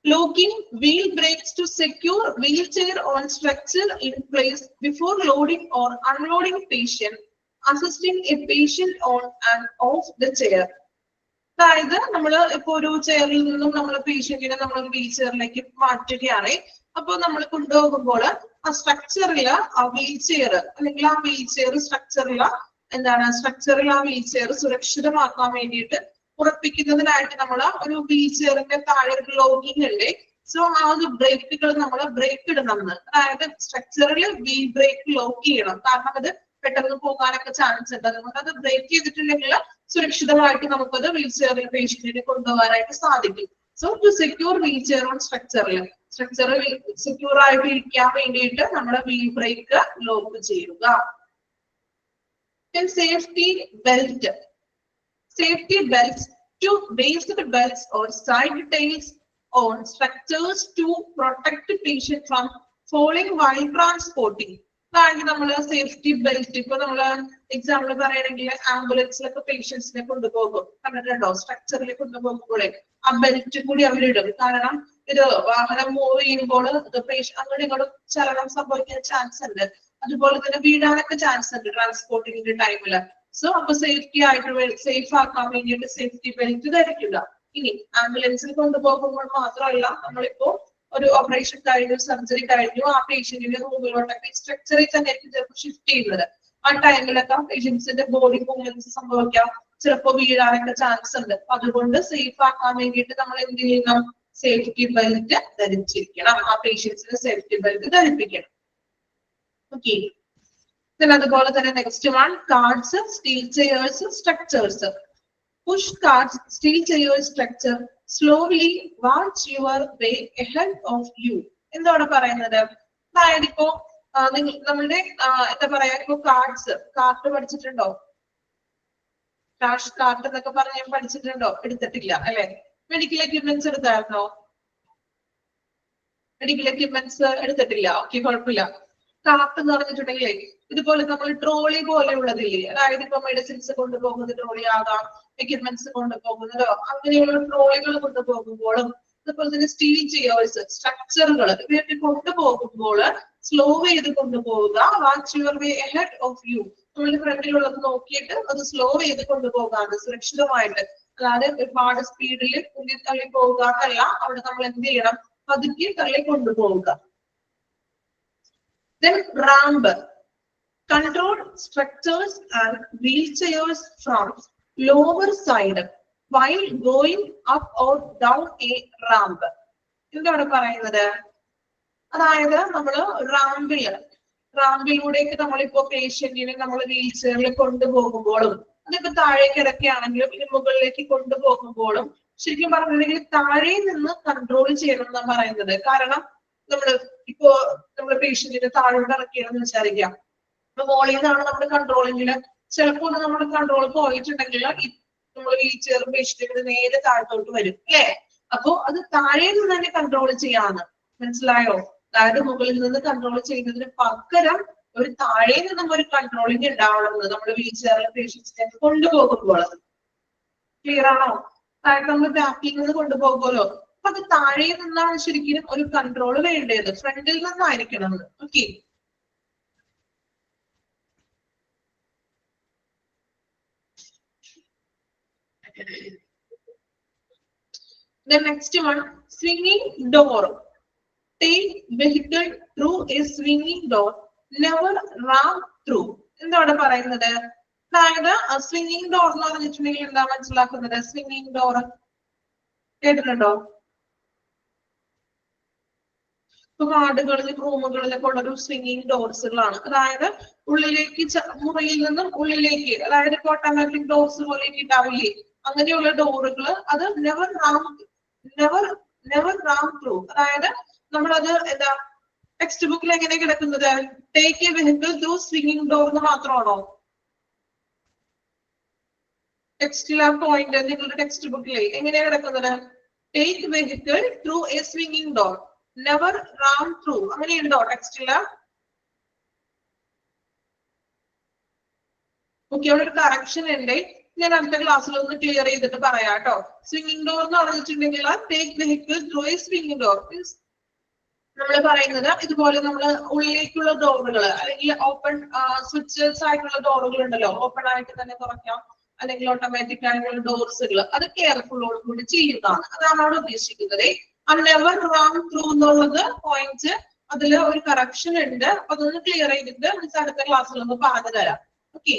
locking wheel brakes to secure wheelchair on structure in place before loading or unloading patient, assisting a patient on and off the chair. അതായത് നമ്മൾ ഇപ്പൊ ഒരു ചെയറിൽ നിന്നും നമ്മൾ പേഷ്യന്റിനെ നമ്മൾ വീൽ ചെയറിലേക്ക് മാറ്റുകയാണ്. അപ്പൊ നമ്മൾ കൊണ്ടുപോകുമ്പോൾ ആ സ്ട്രക്ചറിൽ ആ വീൽ ചെയർ അല്ലെങ്കിൽ ആ വീൽ ചെയർ സ്ട്രക്ചറിൽ ആ വീൽ ചെയർ സുരക്ഷിതമാക്കാൻ വേണ്ടിയിട്ട് ഉറപ്പിക്കുന്നതിനായിട്ട് നമ്മൾ ഒരു വീൽ ചെയറിന്റെ താഴെ ഒരു ലോക്കിംഗ് ഉണ്ട്. സോ ആ ഒരു ബ്രേക്കുകൾ നമ്മൾ ബ്രേക്ക് ഇടണം. അതായത് സ്ട്രക്ചറിൽ വീൽ ബ്രേക്ക് ലോക്ക് ചെയ്യണം. കാരണം അത് പെട്ടെന്ന് പോകാനൊക്കെ ചാൻസ് ഉണ്ട്. അതുകൊണ്ട് അത് ബ്രേക്ക് ചെയ്തിട്ടുണ്ടെങ്കിൽ സുരക്ഷിതമായിട്ട് നമുക്കത് വീൽ ചെയറിൽ പേഷ്യന്റിനെ കൊണ്ടുപോകാനായിട്ട് സാധിക്കും. So to secure wheel chair on സ്ട്രക്ചറിൽ സെക്യൂർ ആയിട്ട് ഇരിക്കാൻ വേണ്ടിയിട്ട് നമ്മുടെ വീൽ ബ്രേക്ക് ലോക്ക് ചെയ്യുക. Safety belt. Safety belts, to based belts or side tails on structures to protect the patient from falling while transporting. അതായത് നമ്മൾ സേഫ്റ്റി ബെൽറ്റ്, ഇപ്പൊ നമ്മള് എക്സാമ്പിൾ പറയുകയാണെങ്കിൽ ആംബുലൻസിലൊക്കെ പേഷ്യൻസിനെ കൊണ്ടുപോകും, കണ്ടിട്ടുണ്ടോ? സ്ട്രക്ചറിൽ കൊണ്ടുപോകുമ്പോഴേ ആ ബെൽറ്റ് കൂടി അവരിടും. കാരണം ഇത് വാഹനം മൂവ് ചെയ്യുമ്പോൾ അങ്ങോട്ടും ഇങ്ങോട്ടും ചലനം സംഭവിക്കാൻ ചാൻസ് ഉണ്ട്. അതുപോലെ തന്നെ വീഴാനൊക്കെ ചാൻസ് ഉണ്ട് ട്രാൻസ്പോർട്ടിങ്ങിന്റെ ടൈമില്. സോ അപ്പൊ സേഫ്റ്റി ആയിട്ട് സേഫ് ആക്കാൻ വേണ്ടിയിട്ട് സേഫ്റ്റി ബെൽറ്റ് ധരിക്കുക. ഇനി ആംബുലൻസിൽ കൊണ്ടുപോകുമ്പോൾ മാത്രമല്ല, നമ്മളിപ്പോ ഒരു ഓപ്പറേഷൻ കഴിഞ്ഞു, സർജറി കഴിഞ്ഞു, ആ പേഷ്യന്റിന്റെ റൂമിലോട്ടൊക്കെ സ്ട്രക്ചറിൽ തന്നെ ചിലപ്പോൾ ഷിഫ്റ്റ് ചെയ്യുന്നത്. ആ ടൈമിലൊക്കെ പേഷ്യൻസിന്റെ ബോഡി മൂവ്മെന്റ്സ് സംഭവിക്കാം, ചിലപ്പോൾ വീഴാനൊക്കെ ചാൻസ് ഉണ്ട്. അതുകൊണ്ട് സേഫ് ആക്കാൻ വേണ്ടിയിട്ട് നമ്മൾ എന്ത് ചെയ്യണം? സേഫ്റ്റി ബെൽറ്റ് ധരിച്ചിരിക്കണം. ആ പേഷ്യൻസിന് സേഫ്റ്റി ബെൽറ്റ് ധരിപ്പിക്കണം. ഓക്കെ. അതുപോലെ തന്നെ next one, carts, steel chairs, structures. Push carts, steel chairs, structure, slowly watch your way ahead of you. എന്താണ് പറയുന്നത്? അതായത് ഇപ്പോ നമ്മളുടെ എന്താ പറയാ, ഇപ്പൊ കാർഡ് പഠിച്ചിട്ടുണ്ടോ? ക്രാഷ് കാർഡ് എന്നൊക്കെ പറഞ്ഞ് പഠിച്ചിട്ടുണ്ടോ? എടുത്തിട്ടില്ല അല്ലെ? മെഡിക്കൽ എക്യുപ്മെന്റ്സ് എടുത്തായിരുന്നോ? മെഡിക്കൽ എക്യുപ്മെന്റ്സ് എടുത്തിട്ടില്ല. ഓക്കെ, കുഴപ്പമില്ല. കാർട്ട് എന്ന് പറഞ്ഞിട്ടുണ്ടെങ്കിലേ ഇതുപോലെ നമ്മൾ ട്രോളി പോലെ ഉള്ളതില്ലേ, അതായത് ഇപ്പൊ മെഡിസിൻസ് കൊണ്ടുപോകുന്നത് ട്രോളി ആകാം, എക്യുപ്മെന്റ്സ് കൊണ്ടുപോകുന്നതോ അങ്ങനെയുള്ള ട്രോളികൾ കൊണ്ടുപോകുമ്പോഴും, അതുപോലെ തന്നെ സ്റ്റീൽ ചെയേഴ്സ്, സ്ട്രക്ചറുകൾ ഇവയൊക്കെ കൊണ്ടുപോകുമ്പോൾ സ്ലോ ചെയ്ത് കൊണ്ടുപോവുക. Watch your way ahead of you. നമ്മളുടെ ഫ്രണ്ടിലുള്ളത് നോക്കിയിട്ട് അത് സ്ലോ ചെയ്ത് കൊണ്ടുപോകാണ് സുരക്ഷിതമായിട്ട്. അതായത് ഒരുപാട് സ്പീഡിൽ മുന്നിൽ തള്ളി പോവുക എന്നല്ല, അവിടെ നമ്മൾ എന്ത് ചെയ്യണം? പതുക്കെ തള്ളി കൊണ്ടുപോവുക. Then ramp, control structures and wheelchairs from lower side while going up or down a ramp. എന്താണ് പറയുന്നത്? അതായത് നമ്മള് റാമ്പിലൂടെയൊക്കെ നമ്മളിപ്പോ പേഷ്യന്റിനെ നമ്മൾ വീൽ ചെയറിൽ കൊണ്ടുപോകുമ്പോഴും, അതിപ്പോ താഴേക്ക് ഇടയ്ക്കാണെങ്കിലും ഇനി മുകളിലേക്ക് കൊണ്ടുപോകുമ്പോഴും ശരിക്കും പറഞ്ഞിട്ടുണ്ടെങ്കിൽ താഴെ നിന്ന് കൺട്രോൾ ചെയ്യണം എന്നാണ് പറയുന്നത്. കാരണം ഇപ്പോ നമ്മുടെ പേഷ്യന്റിനെ താഴോട്ട് ഇറക്കിയെന്ന് വിചാരിക്കാം, അപ്പൊ മോളിൽ നിന്നാണ് നമ്മുടെ കൺട്രോളെങ്കിൽ ചിലപ്പോൾ നമ്മുടെ കൺട്രോൾ പോയിട്ടുണ്ടെങ്കിൽ നമ്മൾ വീൽ ചെയർ പേഷ്യന്റിന് നേരെ താഴത്തോട്ട് വരും അല്ലെ? അപ്പോ അത് താഴെ നിന്ന് തന്നെ കൺട്രോൾ ചെയ്യാന്ന് മനസ്സിലായോ? അതായത് മുകളിൽ നിന്ന് കൺട്രോൾ ചെയ്യുന്നതിന് പകരം ഒരു താഴെ നിന്നും ഒരു കൺട്രോളിങ് ഉണ്ടാവണമെന്ന് നമ്മൾ വീൽ ചെയറിലെ പേഷ്യൻസിനെ കൊണ്ടുപോകുമ്പോൾ. ക്ലിയർ ആണോ? അതായത് നമ്മൾ ബാക്കിൽ നിന്ന് കൊണ്ടുപോകുമല്ലോ, അപ്പൊ അത് താഴെ നിന്നാണ് ശരിക്കും ഒരു കൺട്രോൾ വേണ്ടത്, ഫ്രണ്ടിൽ നിന്നായിരിക്കണം. Okay. The next one, swinging door. Take vehicle through a swinging door. Never ram through. എന്താണ് പറയുന്നത്? അതായത് സ്വിംഗിങ് ഡോർ എന്ന് പറഞ്ഞിട്ടുണ്ടെങ്കിൽ എന്താ മനസ്സിലാക്കുന്നത്? സ്വിംഗിങ് ഡോർ കേട്ടിട്ടുണ്ടോ? ഇപ്പൊ വാർഡുകളിൽ റൂമുകളിലൊക്കെ ഉള്ളൊരു സ്വിംഗിങ് ഡോർസുകളാണ്. അതായത് ഉള്ളിലേക്ക് മുറിയിൽ നിന്നും ഉള്ളിലേക്ക്, അതായത് ഇപ്പൊ ഓട്ടോമാറ്റിക് ഡോർസ് പോലെയൊക്കെ ഉണ്ടാവില്ലേ, അങ്ങനെയുള്ള ഡോറുകൾ അത് നെവർ റാം ത്രൂ. അതായത് നമ്മളത് എന്താ ടെക്സ്റ്റ് ബുക്കിൽ എങ്ങനെ കിടക്കുന്നത്? Take A vehicle through swinging door എന്ന് മാത്രമാണോ ടെക്സ്റ്റിൽ ആ പോയിന്റ്? നിങ്ങളുടെ ടെക്സ്റ്റ് ബുക്കിലെ എങ്ങനെയാ കിടക്കുന്നത്? Take vehicle through A swinging door, never Ram through, അങ്ങനെയുണ്ടോ ടെക്സ്റ്റില്? ഓക്കെ, അവിടെ ഒരു കറക്ഷൻ ഉണ്ട്, ഞാൻ അടുത്ത ക്ലാസ്സിൽ ഒന്ന് ക്ലിയർ ചെയ്തിട്ട് പറയാം കേട്ടോ. സ്വിംഗിങ് ഡോർ എന്ന് പറഞ്ഞിട്ടുണ്ടെങ്കിൽ take vehicle through A swinging door means നമ്മൾ പറയുന്നത് ഇതുപോലെ നമ്മൾ ഉള്ളിലേക്കുള്ള ഡോറുകൾ അല്ലെങ്കിൽ ഓപ്പൺ സ്വിച്ചസ് ആയിട്ടുള്ള ഡോറുകൾ ഉണ്ടല്ലോ, ഓപ്പൺ ആയിട്ട് തന്നെ തുറക്കാം, അല്ലെങ്കിൽ ഓട്ടോമാറ്റിക് ആയിട്ടുള്ള ഡോർസുകൾ, അത് കെയർഫുള്ളോട് കൂടി ചെയ്യുന്നതാണ്. അതാണ് അവിടെ ഉദ്ദേശിക്കുന്നത്. ആ നെവർ റാം ത്രൂ എന്നുള്ളത് പോയിന്റ്, അതിൽ ഒരു കറക്ഷൻ ഉണ്ട്. അപ്പൊ അതൊന്ന് ക്ലിയർ ചെയ്തിട്ട് അടുത്ത ക്ലാസ്സിൽ ഒന്ന് പറഞ്ഞു തരാം. ഓക്കെ,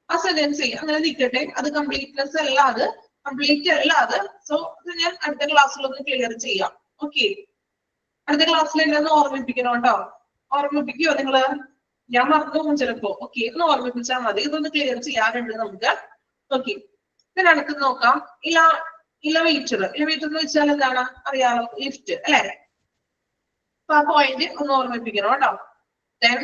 ആ സെന്റൻസ് അങ്ങനെ നിൽക്കട്ടെ, അത് കംപ്ലീറ്റ്നെസ് അല്ല, അത് കംപ്ലീറ്റ് അല്ല അത്. സോ അത് ഞാൻ അടുത്ത ക്ലാസ്സിൽ ഒന്ന് ക്ലിയർ ചെയ്യാം. ഓക്കെ, അടുത്ത ക്ലാസ്സിൽ എന്നെ ഒന്ന് ഓർമ്മിപ്പിക്കണം കേട്ടോ. ഓർമ്മിപ്പിക്കുവോ നിങ്ങള്? ഞാൻ മറന്നു പോകും ചിലപ്പോ. ഓക്കെ, ഒന്ന് ഓർമ്മിപ്പിച്ചാൽ മതി. ഇതൊന്ന് ക്ലിയർ ചെയ്യാറുണ്ട് നമുക്ക്. ഓക്കെ, ഇതിന് അടുത്ത് നോക്കാം. ഇലവേറ്റർ എന്ന് വെച്ചാൽ എന്താണ് അറിയാമോ? ലിഫ്റ്റ് അല്ലെ? അപ്പൊ ആ പോയിന്റ് ഒന്ന് ഓർമ്മിപ്പിക്കണം കേട്ടോ. Then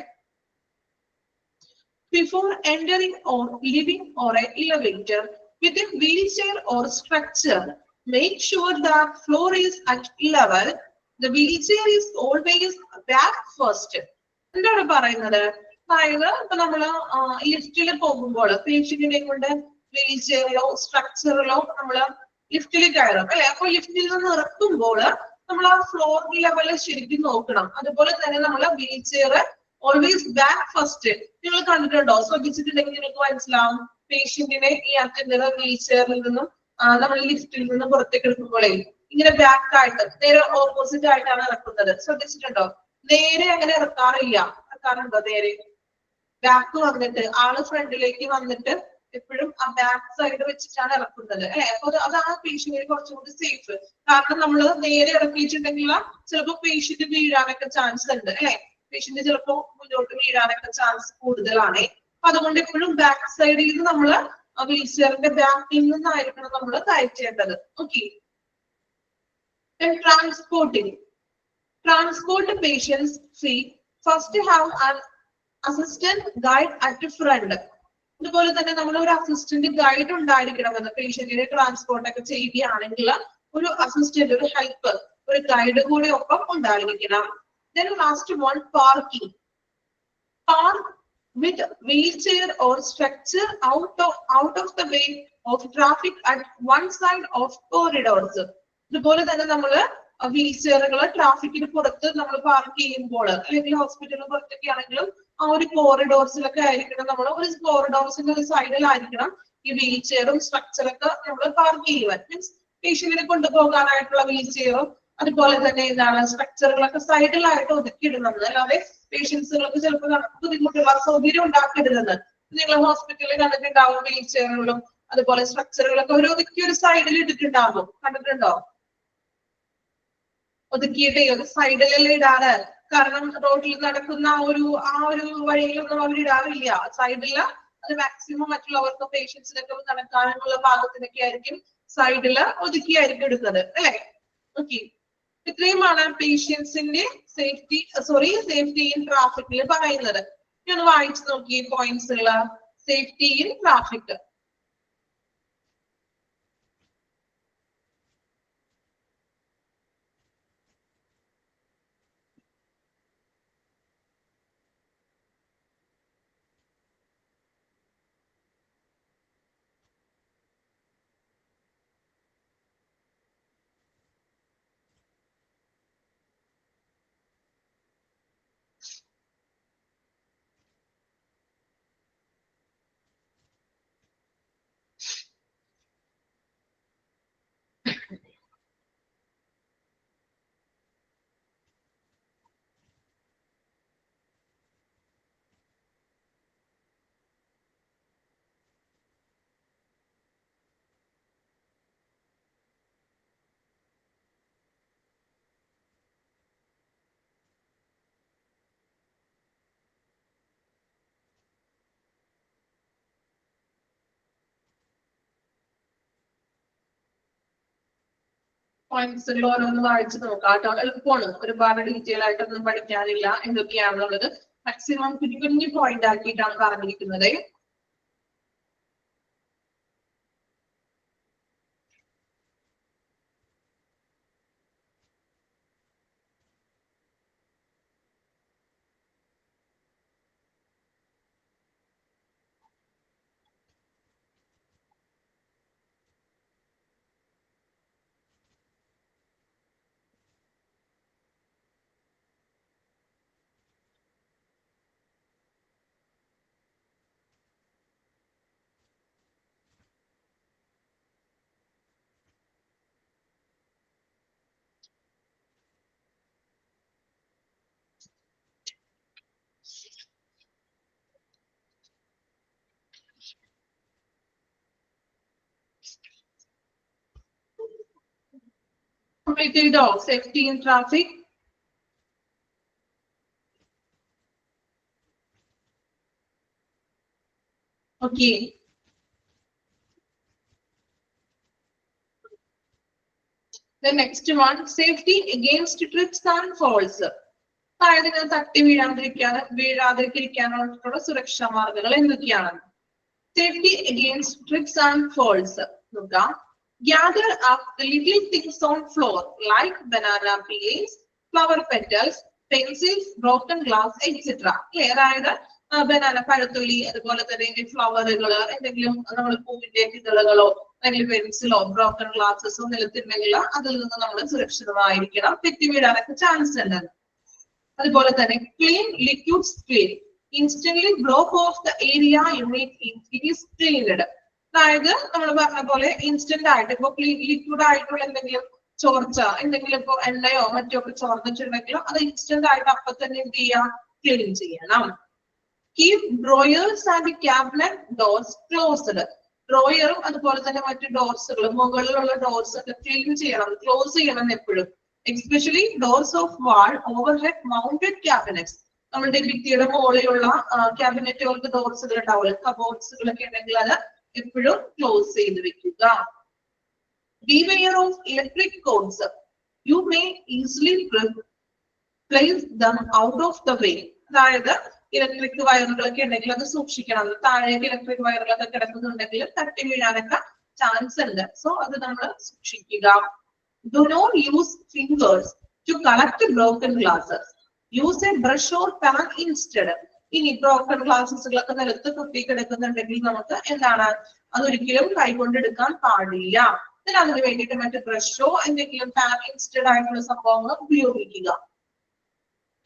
before entering or leaving or an elevator with a wheelchair or structure, make sure the floor is at level. The wheelchair is always back first. എന്താണ് പറയുന്നത്? അതായത് ഇപ്പൊ നമ്മള് ലിഫ്റ്റിൽ പോകുമ്പോൾ പേഷ്യന്റിനെ കൊണ്ട് വീൽ ചെയറിലോ സ്ട്രക്ചറിലോ നമ്മള് ലിഫ്റ്റിൽ കയറും അല്ലെ? അപ്പൊ ലിഫ്റ്റിൽ നിന്ന് ഇറക്കുമ്പോൾ നമ്മൾ ആ ഫ്ലോർ ലെവല് ശരിക്കും നോക്കണം. അതുപോലെ തന്നെ നമ്മള് wheel chair always back first. നിങ്ങൾ കണ്ടിട്ടുണ്ടോ? ശ്രദ്ധിച്ചിട്ടുണ്ടെങ്കിൽ നിങ്ങൾക്ക് മനസ്സിലാവും. പേഷ്യന്റിനെ ഈ അറ്റൻഡർ വീൽ ചെയറിൽ നിന്നും നമ്മൾ ലിഫ്റ്റിൽ നിന്ന് പുറത്തേക്ക് എടുക്കുമ്പോഴേ ഇങ്ങനെ ബാക്ക് ആയിട്ട് നേരെ ഓപ്പോസിറ്റ് ആയിട്ടാണ് ഇറക്കുന്നത്. ശ്രദ്ധിച്ചിട്ടുണ്ടോ? നേരെ അങ്ങനെ ഇറക്കാറുണ്ടോ? നേരെ ബാക്ക് വന്നിട്ട് ആള് ഫ്രണ്ടിലേക്ക് വന്നിട്ട് എപ്പോഴും ആ ബാക്ക് സൈഡ് വെച്ചിട്ടാണ് ഇറക്കുന്നത് അല്ലെ. അപ്പൊ അതാണ് പേഷ്യന്റിന് കുറച്ചുകൂടി സേഫ്. കാരണം നമ്മൾ നേരെ ഇറക്കിയിട്ടുണ്ടെങ്കിൽ ചിലപ്പോൾ പേഷ്യന്റ് വീഴാനൊക്കെ ചാൻസ് ഉണ്ട് അല്ലെ. പേഷ്യന്റ് ചിലപ്പോൾ മുന്നോട്ട് വീഴാനൊക്കെ ചാൻസ് കൂടുതലാണ്. അപ്പൊ അതുകൊണ്ട് എപ്പോഴും ബാക്ക് സൈഡിൽ നിന്ന് നമ്മള് വീൽ ചെയറിന്റെ ബാക്കിൽ നിന്നായിരിക്കണം നമ്മൾ കയറ്റേണ്ടത്. Okay. Transport patients feet. First have an assistant guide at the front. അതുപോലെ തന്നെ നമ്മൾ ഒരു അസിസ്റ്റന്റ് ഗൈഡ് ഉണ്ടായിരിക്കണമെന്ന് പേഷ്യന്റിനെ ട്രാൻസ്പോർട്ട് ഒക്കെ ചെയ്യുകയാണെങ്കിൽ ഒരു അസിസ്റ്റന്റ്, ഒരു ഹെൽപ്പർ, ഒരു ഗൈഡ് കൂടെ ഒപ്പം ഉണ്ടായിരിക്കണം. Then last one, parking. Park with wheelchair or structure out of the way of traffic at one side of corridors. അതുപോലെ തന്നെ നമ്മള് വീൽ ചെയറുകള് ട്രാഫിക്കിന് പുറത്ത് നമ്മൾ പാർക്ക് ചെയ്യുമ്പോൾ അല്ലെങ്കിൽ ഹോസ്പിറ്റലിന് പുറത്തൊക്കെ ആണെങ്കിലും ആ ഒരു കോറിഡോർസിലൊക്കെ ആയിരിക്കണം നമ്മൾ, ഒരു കോറിഡോർസിന്റെ ഒരു സൈഡിലായിരിക്കണം ഈ വീൽ ചെയറും സ്ട്രക്ചറൊക്കെ നമ്മൾ പാർക്ക് ചെയ്യുവാൻ. മീൻസ് പേഷ്യന്റിനെ കൊണ്ടുപോകാനായിട്ടുള്ള വീൽ ചെയറും അതുപോലെ തന്നെ എന്താണ് സ്ട്രക്ചറുകളൊക്കെ സൈഡിലായിട്ട് ഒതുക്കിയിടുന്നത്. അല്ലാതെ പേഷ്യൻസുകൾക്ക് ചിലപ്പോൾ ബുദ്ധിമുട്ടുള്ള സൗകര്യം ഉണ്ടാക്കരുതെന്ന്. നിങ്ങൾ ഹോസ്പിറ്റലിൽ കണ്ടിട്ടുണ്ടാവും വീൽ ചെയറുകളും അതുപോലെ സ്ട്രക്ചറുകളൊക്കെ ഒരു ഒതുക്കി ഒരു സൈഡിൽ ഇട്ടിട്ടുണ്ടാകും. കണ്ടിട്ടുണ്ടോ? ഒതുക്കിയിട്ട് ഒരു സൈഡിലല്ലേ ഇടാറ്. കാരണം റോഡിൽ നടക്കുന്ന ആ ഒരു വഴിയിലൊന്നും അവർ ഇടാറില്ല. സൈഡില് അത് മാക്സിമം മറ്റുള്ളവർക്ക് പേഷ്യൻസിനൊക്കെ നടക്കാനുള്ള ഭാഗത്തിനൊക്കെ ആയിരിക്കും സൈഡില് ഒതുക്കിയായിരിക്കും എടുക്കുന്നത് അല്ലെ. ഓക്കെ. ഇത്രയുമാണ് പേഷ്യൻസിന്റെ സേഫ്റ്റി ഇൻ ട്രാഫിക്കിൽ പറയുന്നത്. ഇനി ഒന്ന് വായിച്ചു നോക്കി പോയിന്റ്സുകള്. Safety in traffic. പോയിന്റ്സുകൾ ഓരോന്ന് വായിച്ചു നോക്കാം കേട്ടോ. എളുപ്പമാണ്, ഒരുപാട് ഡീറ്റെയിൽ ആയിട്ടൊന്നും പഠിക്കാനില്ല. എന്തൊക്കെയാണെന്നുള്ളത് മാക്സിമം കുഞ്ഞു കുഞ്ഞു പോയിന്റ് ആക്കിയിട്ടാണ് പറഞ്ഞിരിക്കുന്നത്. Completed all safety in traffic. Okay. The next one, safety against trips and falls. അതായത് തട്ടി വീഴാതിരിക്കാനുള്ള സുരക്ഷാ മാർഗങ്ങൾ എന്തൊക്കെയാണ്? Safety against trips and falls. നോക്കാം. Gather up the little things on floor like banana peels, flower petals, pencils, broken glass, etc. അതായത് banana പഴത്തൊലി, അതുപോലെ തന്നെ ഫ്ലവറുകള്, എന്തെങ്കിലും നമ്മൾ പൂവിന്റെ ഇതളുകളോ അല്ലെങ്കിൽ പെൻസിലോ ബ്രോക്കൺ ഗ്ലാസസോ നിലത്തുണ്ടെങ്കിൽ അതിൽ നിന്ന് നമ്മൾ സുരക്ഷിതമായിരിക്കണം. തെറ്റി വീഴാനൊക്കെ ചാൻസ് ഉണ്ട്. അതുപോലെ തന്നെ clean liquid screen. Instantly block off the area you need it is cleaned. അതായത് നമ്മൾ പറഞ്ഞ പോലെ ഇൻസ്റ്റന്റ് ആയിട്ട് ഇപ്പൊ ലിക്വിഡ് ആയിട്ടുള്ള എന്തെങ്കിലും ചോർച്ച എന്തെങ്കിലും ഇപ്പൊ എണ്ണയോ മറ്റോ ഒക്കെ ചോർന്നിട്ടുണ്ടെങ്കിലോ അത് ഇൻസ്റ്റന്റ് ആയിട്ട് അപ്പൊ തന്നെ എന്ത് ചെയ്യാം, ക്ലീൻ ചെയ്യണം. Keep drawers and cabinet doors closed. ഡ്രോയറും അതുപോലെ തന്നെ മറ്റു ഡോർസുകളും മുകളിലുള്ള ഡോർസ് ഒക്കെ ക്ലീൻ ചെയ്യണം, ക്ലോസ് ചെയ്യണം എപ്പോഴും. Especially doors of wall, overhead mounted cabinets. നമ്മുടെ ഭിത്തിയുടെ മുകളിലുള്ള ക്യാബിനറ്റുകൾക്ക് ഡോർസുകൾ ഉണ്ടാവില്ല, കബോർഡ്സുകളൊക്കെ ഉണ്ടെങ്കിൽ അത് എപ്പോഴും ക്ലോസ് ചെയ്ത് വെക്കുക. Beware of electric cords. You may easily place them out of the way. അതായത് ഇലക്ട്രിക് വയറുകളൊക്കെ ഉണ്ടെങ്കിൽ അത് സൂക്ഷിക്കണം. താഴേക്ക് ഇലക്ട്രിക് വയറുകളൊക്കെ കിടക്കുന്നുണ്ടെങ്കിൽ തട്ടി വീഴാനൊക്കെ ചാൻസ് ഉണ്ട്. സോ അത് നമ്മൾ സൂക്ഷിക്കുക. Do not use fingers to collect broken glasses. Use a brush or pan instead. ഇനി ബ്രോക്കൺ ഗ്ലാസസുകളൊക്കെ നിലത്ത് കുത്തി കിടക്കുന്നുണ്ടെങ്കിൽ നമുക്ക് എന്താണ്, അതൊരിക്കലും കൈകൊണ്ടെടുക്കാൻ പാടില്ല. അതിന് വേണ്ടിയിട്ട് മറ്റു ബ്രഷോ എന്തെങ്കിലും പാൻ ഇൻസ്റ്റഡ് ആയിട്ടുള്ള സംഭവങ്ങൾ ഉപയോഗിക്കുക.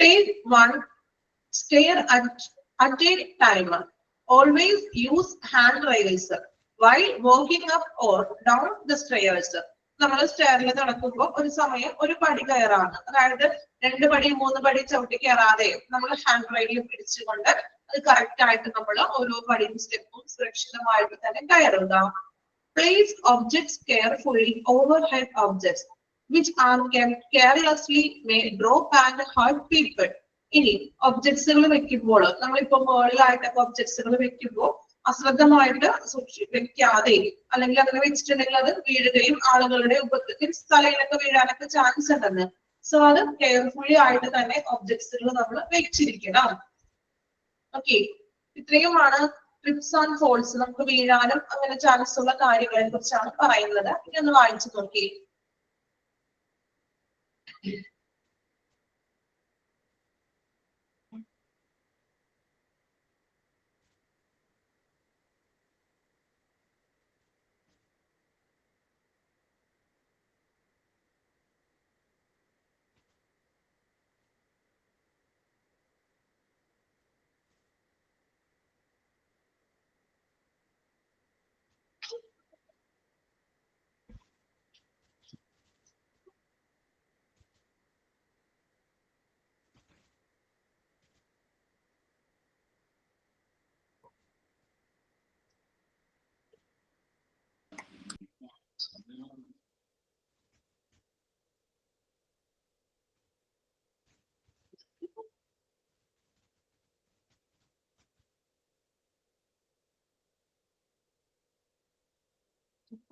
Take one stair at a time. Always use hand rails while walking up or down the stairs. നമ്മൾ സ്റ്റെയറിൽ നടക്കുമ്പോൾ ഒരു സമയം ഒരു പടി കയറാണ്, അതായത് 2 പടി 3 പടി ചവിട്ടി കയറാതെ നമ്മൾ ഹാൻഡ് റെയിലിൽ പിടിച്ചുകൊണ്ട് അത് കറക്റ്റ് ആയിട്ട് നമ്മൾ ഓരോ പടിയും സ്റ്റെപ്പും സുരക്ഷിതമായിട്ട് തന്നെ കയറുക. Place objects carefully. Overhead objects which are kept carelessly may drop and hurt people. ഇനി ഒബ്ജക്ട്സുകൾ വെക്കുമ്പോൾ നമ്മളിപ്പോ മുകളിലായിട്ടൊക്കെ ഒബ്ജക്ട്സുകൾ വെക്കുമ്പോൾ അശ്രദ്ധമായിട്ട് വെക്കാതെ അല്ലെങ്കിൽ അങ്ങനെ വെച്ചിട്ടുണ്ടെങ്കിൽ അത് വീഴുകയും ആളുകളുടെ ഉപദ്രവത്തിൽ തലയിലൊക്കെ വീഴാനൊക്കെ ചാൻസ് ഉണ്ടെന്ന്. സോ അത് കെയർഫുള്ളി ആയിട്ട് തന്നെ ഒബ്ജക്ട്സുകൾ നമ്മൾ വെച്ചിരിക്കണം. ഓക്കെ, ഇത്രയുമാണ് ട്രിപ്സ് ആൻഡ് ഫോൾസ്. നമുക്ക് വീഴാനും അങ്ങനെ ചാൻസ് ഉള്ള കാര്യങ്ങളെ കുറിച്ചാണ് പറയുന്നത്. ഇനി ഒന്ന് വായിച്ചു നോക്കി.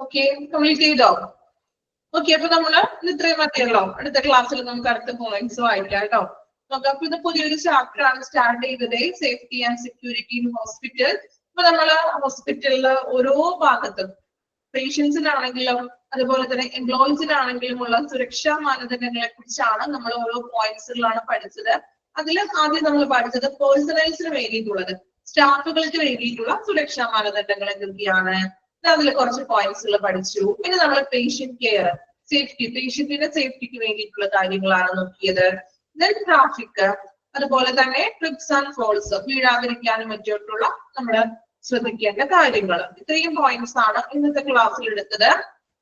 ഓക്കെ, കംപ്ലീറ്റ് ചെയ്തോ? ഓക്കെ, അപ്പൊ നമ്മള് ഇത്രയും മതിയല്ലോ. അടുത്ത ക്ലാസ്സിൽ നമുക്ക് അടുത്ത പോയിന്റ്സ് വായിക്കാം കേട്ടോ. നോക്കാം. അപ്പൊ ഇത് പുതിയൊരു ചാപ്റ്റർ ആണ് സ്റ്റാർട്ട് ചെയ്തത്, safety and security in hospital. അപ്പൊ നമ്മള് ഹോസ്പിറ്റലില് ഓരോ ഭാഗത്തും പേഷ്യൻസിനാണെങ്കിലും അതുപോലെ തന്നെ എംപ്ലോയീസിനാണെങ്കിലും ഉള്ള സുരക്ഷാ മാനദണ്ഡങ്ങളെ കുറിച്ചാണ് നമ്മൾ ഓരോ പോയിന്റ്സുകളാണ് പഠിച്ചത്. അതിൽ ആദ്യം നമ്മൾ പഠിച്ചത് പേഴ്സണൽസിന് വേണ്ടിയിട്ടുള്ളത്, സ്റ്റാഫുകൾക്ക് വേണ്ടിയിട്ടുള്ള സുരക്ഷാ മാനദണ്ഡങ്ങൾ എന്തൊക്കെയാണ്, അതിൽ കുറച്ച് പോയിന്റ്സുകൾ പഠിച്ചു. പിന്നെ നമ്മൾ പേഷ്യന്റ് കെയർ, സേഫ്റ്റി, പേഷ്യന്റിന്റെ സേഫ്റ്റിക്ക് വേണ്ടിയിട്ടുള്ള കാര്യങ്ങളാണ് നോക്കിയത്. ദെൻ ട്രാഫിക്, അതുപോലെ തന്നെ ട്രിപ്സ് ആൻഡ് ഫോൾസ്, വീഴാതിരിക്കാനും മറ്റുള്ള നമ്മൾ ശ്രദ്ധിക്കേണ്ട കാര്യങ്ങൾ. ഇത്രയും പോയിന്റ്സ് ആണ് ഇന്നത്തെ ക്ലാസ്സിൽ എടുത്തത്.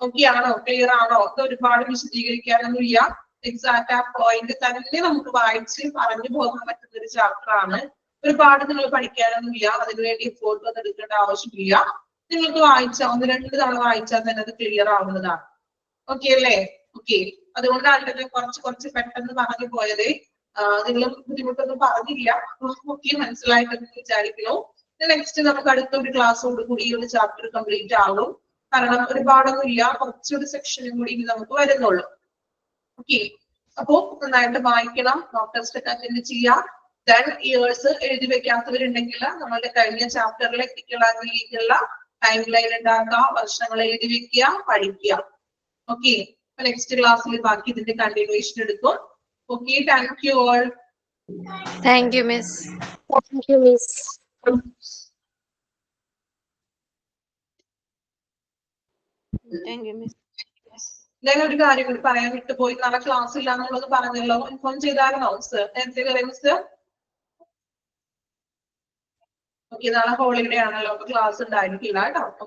ഓക്കെ ആണോ? ക്ലിയർ ആണോ? ഇത് ഒരുപാട് വിശദീകരിക്കാനൊന്നും ഇല്ല. എക്സാക്ട് ആ പോയിന്റ് തന്നെ നമുക്ക് വായിച്ച് പറഞ്ഞു പോകാൻ പറ്റുന്ന ഒരു ചാപ്റ്റർ ആണ്. ഒരുപാട് നിങ്ങൾ പഠിക്കാനൊന്നും ഇല്ല, അതിനുവേണ്ടി എഫോർട്ട് ഒന്നും എടുക്കേണ്ട ആവശ്യമില്ല. നിങ്ങൾക്ക് വായിച്ചാൽ 1-2 തവണ വായിച്ചാൽ തന്നെ അത് ക്ലിയർ ആവുന്നതാണ്. ഓക്കെ അല്ലേ? ഓക്കെ, അതുകൊണ്ടാണ് കുറച്ച് പെട്ടെന്ന് പറഞ്ഞു പോയത്. നിങ്ങളും ബുദ്ധിമുട്ടൊന്നും പറഞ്ഞില്ല. ഓക്കെ, മനസ്സിലായിട്ടെന്ന് വിചാരിക്കുന്നു. നെക്സ്റ്റ് നമുക്ക് അടുത്തൊരു ക്ലാസ്സോട് കൂടി ഈ ഒരു ചാപ്റ്റർ കംപ്ലീറ്റ് ആകും. കാരണം ഒരുപാടൊന്നും ഇല്ല, കുറച്ചൊരു സെക്ഷനും കൂടി നമുക്ക് വരുന്നുള്ളൂ. ഓക്കെ, അപ്പോ നന്നായിട്ട് വായിക്കണം, മോക്ക് ടെസ്റ്റ് ഒക്കെ അറ്റൻഡ് ചെയ്യാം. ദെൻ ഇയേഴ്സ് എഴുതി വെക്കാത്തവരുണ്ടെങ്കിൽ നമ്മളുടെ കഴിഞ്ഞ ചാപ്റ്ററിലേക്കുള്ള ടൈം ലൈൻ ഉണ്ടാക്കുക, വർഷങ്ങൾ എഴുതി വെക്കുക, പഠിക്കുക. ഓക്കെ, നെക്സ്റ്റ് ക്ലാസ്സിൽ ബാക്കി ഇതിന്റെ കണ്ടിന്യൂഷൻ എടുക്കും. Okay, thank you all. Thank you, Miss. Thank you, Miss. Thank you, Miss. ഞാൻ ഒരു കാര്യം കൂടി പറയാൻ വിട്ടുപോയി. നാളെ ക്ലാസ് ഇല്ല എന്നുള്ളത് പറഞ്ഞല്ലോ, ഇൻഫോം ചെയ്തായിരുന്നോ സർ? നേരത്തെ പറയുന്നത് സർ? ഓക്കെ, നാളെ ഹോളിഡേ ആണല്ലോ, അപ്പൊ ക്ലാസ് ഉണ്ടായിരിക്കില്ല കേട്ടോ.